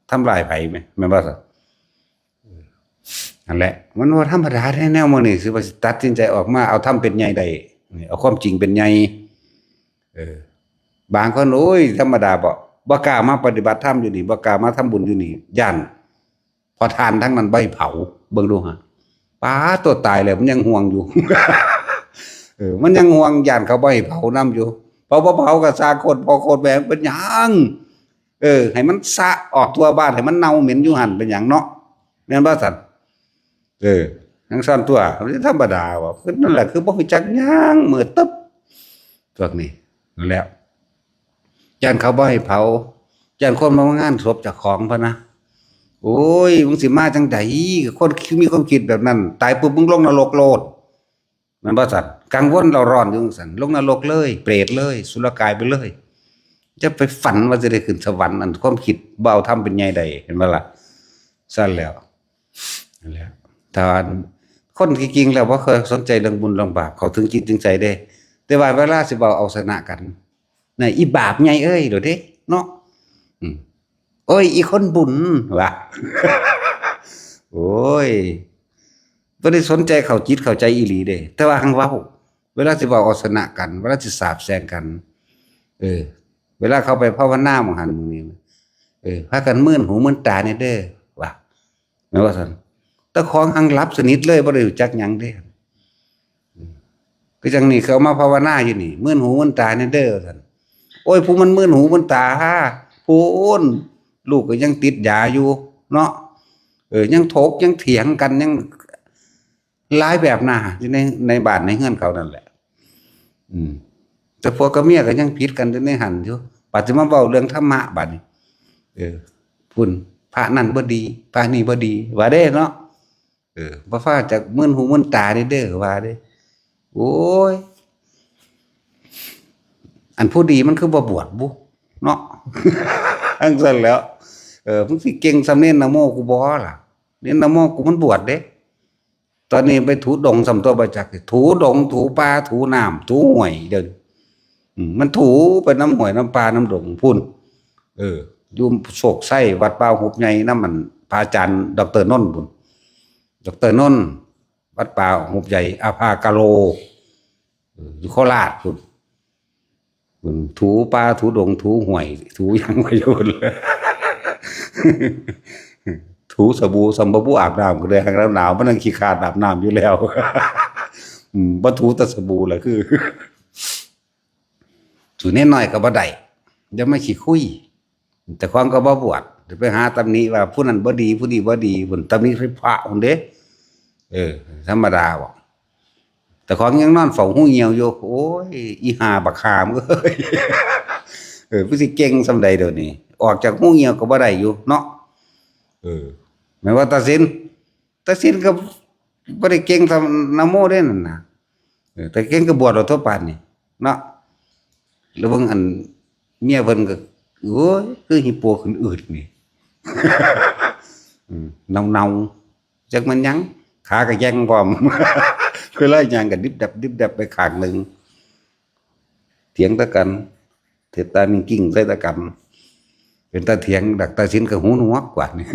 Speaker 1: ทำลายไผแม่นบ่ซะนั่นแหละมันว่าธรรมดาแท้แนวมื้อนี้สิว่าตัดสินใจออกมาเอาทำเป็นใหญ่ได้เอาความจริงเป็นใหญ่บางคนโอ้ยธรรมดาบ่กล้ามาปฏิบัติธรรมอยู่นี่บ่กล้ามาทำบุญอยู่นี่ย่านพอทานทั้งนั้นใบเผาเบิ่งดูฮะป้าตัวตายแล้วมันยังห่วงอยู่ มันยังห่วงย่านเขาบ่ให้เผาน้ำอยู่เผาก็สร้างคนพอโคตรแบบเป็นหยังให้มันสะออกตัวบ้านให้มันเน่าเหม็นอยู่หั่นเป็นหยังเนาะแม่นบ่ซั่นทั้งซ่อนตัวมันธรรมดาว่าคือนั่นแหละคือบ่รู้จักหยังมืดตึ๊บพวกนี้นั่นแหละย่านเขาบ่ให้เผาย่านคนมางานศพเจ้าของพะนะโอ้ยมึงสิมาจังได๋คนมีความคิดแบบนั้นตายปุ๊บมึงลงนรกโลดมันบ่ซั่นกังวลเราร้อนอยู่จังซั่นลงนรกเลยเปรตเลยสุรกายไปเลยจะไปฝันว่าจะได้ขึ้นสวรรค์อันความคิดบ่เอาทำเป็นใหญ่ใดเห็นบ่ล่ะซั่นแล้วนั่นแหละแต่ว่าคนจริงๆแล้วบ่เคยสนใจเรื่องบุญเรื่องบาปเขาถึงจิตถึงใจได้แต่ว่าเวลาสิเว้าเอาชนะกันน่ะอีบาปใหญ่เอ้ยโดดเด้เนาะโอ้ยอีคนบุญว่ะ โอ้ยบ่ได้สนใจเข้าจิตเข้าใจอีหลีเด้แต่ว่าหังเว้าเวลาสิเว้าเอาชนะกันเวลาสิสาบแช่งกันเวลาเขาไปภาวนาหมู่หันหมู่นี้พากันมื่นหูมื่นตาเนี่ยเด้อว่าแม่นว่าซั่นแต่ของหังหลับสนิทเลยบ่ได้รู้จักหยังเด้คือจังนี้เขามาภาวนาอยู่นี่มื่นหูมื่นตาเนี่ยเด้อซั่นโอ้ยผู้มันมื่นหูมื่นตาผู้อ้นลูกก็ยังติดยาอยู่เนาะยังถกยังเถียงกันยังหลายแบบหน้าอยู่ในบ้านในเฮือนเขานั่นแหละแต่พวกกับเมียก็ยังผิดกันอยู่ในหันอยู่ปัจจุบันเว้าเรื่องธรรมะบัดนี้พุ่นพระนั่นบ่ดีพระนี่บ่ดีว่าเด้เนาะบ่ฟ้าจากมื่นหูมื่นตาเด้อว่าเด้โอ้ยอันผู้ดีมันคือบ่บวชบุเนาะอังซั่นแล้วมึงสิเก่งสำเนียนนะโมกูบ่ล่ะเรียนนะโมกูมันบวชเด้ตอนนี้ไปถูดงสำตัวประจักษ์ถูดงถูป่าถูน้ำถูห้วยเดินมันถูไปน้ำห้วยน้ำปลาน้ำดงพุ่นอยู่โศกไส้วัดป่าหุบใหญ่น้ำมันพระอาจารย์ดร.นนท์พุ่นดร.นนท์วัดป่าหุบใหญ่อาภากาโลอยู่โคราชพุ่น ถูป่าถูดงถูห้วยถูหยังไปอยู่เลย ถูสบู่สำบู่อาบน้ำก็เลยหางหนาวมันนั่งขี้ขาดอาบน้ำอยู่แล้ว บ่ถูแต่สบู่แหละคือ ถูนิดหน่อยก็บ่ได้อย่ามาขี้คุยแต่ความก็บ่บวชจะไปหาตำหนิว่าผู้นั้นบ่ดีผู้นี้บ่ดีพุ่นตำหนิพระพุ่นเด้ธรรมดาบ่แต่ของยังนอนเฝ้าหูเหี่ยวอยู่โอ้ยอีห่าบักขามเอ้ย ผู้สิเก่งส่ำใดเดี๋ยวนี้ออกจากหูเหี่ยวก็บ่ได้อยู่เนาะแม้ว่าตาสินก็บ่ได้เก่งทำนะโมเด้นั่นน่ะแต่เก่งก็บวชเอาทั่วปานนี่เนาะแล้วเบิ่งอันเมียเพิ่นก็โอ้ยคือหิปโปขึ้นอืดนี่ เนาๆจักมันหยังขาก็แย่งพร้อม คือไล่ย่างกันดิบดับไปข้างหนึงเถียงตะกันเทตามิงกิ้งใส่ตะกันเป็นตาเถียงดักตาสินก็หูหนวกกว่านี่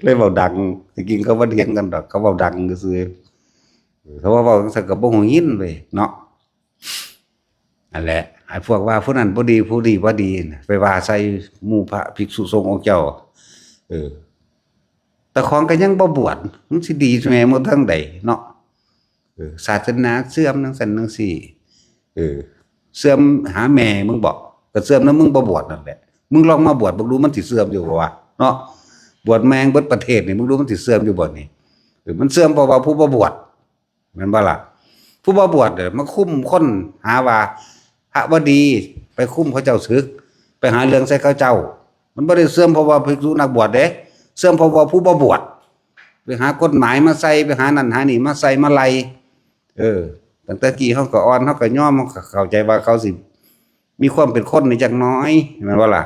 Speaker 1: เลยเว้าดังจริงๆเขาบ่เถียงกันดอกเขาเว้าดังซื่อๆเขาว่าเว้าจังซั่นก็บ่ฮู้ยินเว้ยเนาะนั่นแหละไอ้พวกว่าผู้นั้นบ่ดีผู้นี้บ่ดีไปว่าใส่หมู่พระภิกษุสงฆ์องค์เจ้าแต่ของก็ยังบ่บวชมันสิดีแม่หมดทั้งใดเนาะศาสนาเสื่อมจังซั่นจังซี่เสื่อมหาแม่มึงบอกก็เสื่อมนำมึงบ่บวชนั่นแหละมึงลองมาบวชบ่รู้มันสิเสื่อมอยู่บ่วะเนาะบวชแมงเบิดประเทศนี่มึงรู้มันสิเสื่อมอยู่บ่นี่มันเสื่อมเพราะว่าผู้บ่บวชแม่นบ่ล่ะผู้บ่บวชมาคุมคนหาว่าพระบ่ดีไปคุมเขาเจ้าศึกไปหาเรื่องใส่เขาเจ้ามันบ่ได้เสื่อมเพราะว่าภิกษุนักบวชเด้เสื่อมเพราะว่าผู้บ่บวชไปหากฎหมายมาใส่ไปหานั่นหานี่มาใส่มาไล่ตั้งแต่กี้เฮาก็อ่อนเฮาก็ยอมเฮาก็เข้าใจว่าเขาสิมีความเป็นคนนี่จักน้อยแม่นบ่ล่ะ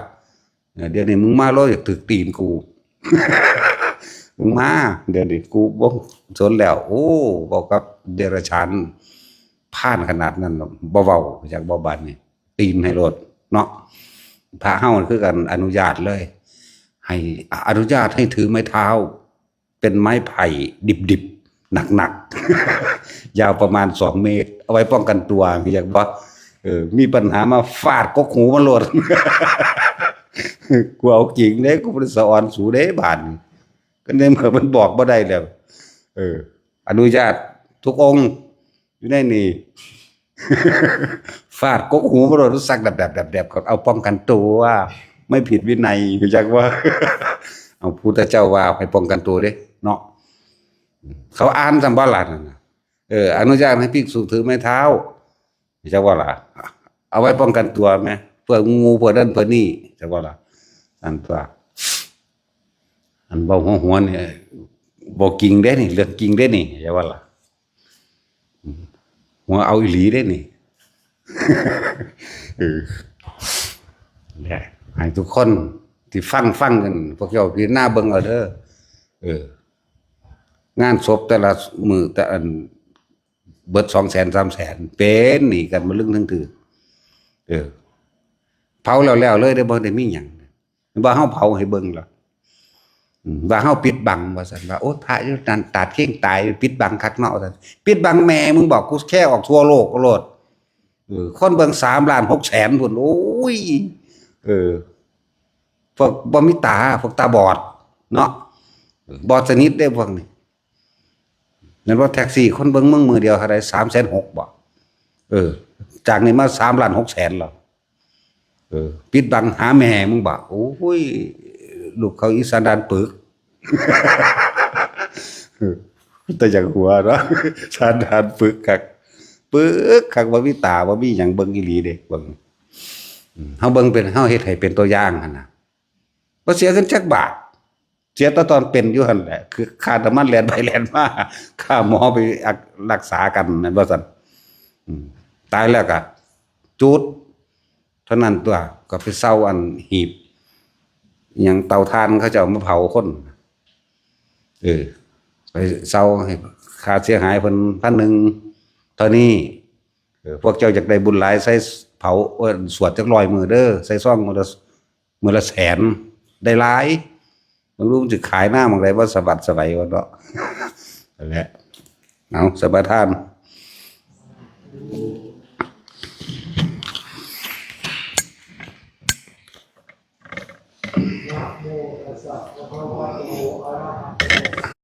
Speaker 1: เดี๋ยวนี้มึงมาโลอยากถึกตีนกู มึงมาเดี๋ยวนี้กูบ่สนแล้วโอ้บอกกับเดรัจฉานผ่านขนาดนั้นบ่เว้าจากบ่บานนี่ตีนให้โลดเนาะพระเฮาคือกันอนุญาตเลยให้อนุญาตให้ถือไม้เท้าเป็นไม้ไผ่ดิบๆหนักๆ ยาวประมาณ2เมตรเอาไว้ป้องกันตัวอยากบ่มีปัญหามาฟาดกกหูมันโลด กูเอาจริงเด้กูบ่ได้สอนสูเด้บาดนี้ก็ในเมื่อมันบอกบ่ได้แล้วอนุญาตทุกองค์อยู่ในนี่ ฟาดกกหูมันโลดสักแบบก็เอาป้องกันตัวไม่ผิดวินัยคือจักว่า เอาพุทธเจ้าว่าให้ป้องกันตัวเด้เนาะเขาอ่านซำบ่ล่ะนั่นน่ะอนุญาตให้ภิกษุถือไม้เท้าจักว่าล่ะเอาไว้ป้องกันตัวแม่เพื่องูเพื่อนั่นเพื่อนี่จักว่าล่ะอันตัวอันเว้าหัวนี่บ่จริงเด้นี่เรื่องจริงเด้นี่จักว่าล่ะหัวเอาอีหลีเด้นี่ แหละให้ทุกคนที่ฟังกันพวกเจ้าพี่หน้าเบิ่งเอาเด้องานศพแต่ละมื้อแต่อันเบิด 200,000 300,000เป็นหนี้กันมาลึงทั้งถือเผาแล้วเลยได้บ่ได้มีหยังว่าเฮาเผาให้เบิ่งล่ะว่าเฮาปิดบังว่าซั่นว่าโอ้พระอยู่นั่นตาดเข่งตายปิดบังคักเนาะว่าซั่นปิดบังแม่มึงบอกกูแค่ออกทั่วโลกก็โลดคนเบิ่ง3,600,000พุ่นโอ้ยพวกบ่มีตาพวกตาบอดเนาะบอดสนิทได้พวกนี้นั่นว่าแท็กซี่คนเบิ่งมึงมือเดียวเท่าใด 360,000 บ่จากนี้มา3,600,000แล้วปิดบังหาแม่มึงบ่โอ้ยลูกเขาอีสานดานปึก แต่อย่างหัวเนาะสานดานปึกคักบ่มีตาบ่มีหยังเบิ่งอีหลีเด้เบิ่งเฮาเบิ่งเป็นเฮาเฮ็ดให้เป็นตัวอย่างหั่นน่ะบ่เสียเงินจักบาทเสียตอนเป็นอยู่หั่นแหละคือค่าน้ำมันแล่นไปแล่นมาค่าหมอไปรักษากันนั่นว่าซั่นตายแล้วก็จุดเท่านั้นตัวก็ไปเซาอันหีบหยังเตาถ่านเขาจะเอามาเผาคนไปเซาให้ค่าเสียหายเพิ่น1,000เท่านี้พวกเจ้าอยากได้บุญหลายใส่เผาสวดจัก100มื้อเด้อใส่ซองมื้อละ100,000ได้หลายบ่รู้มันสิขายหน้าหม้องใดบ่สะบัดสะไบว่าเนาะนั่นแหละเอาสมาทาน
Speaker 2: นะโมตัสสะภะคะวะโตอะระหะโต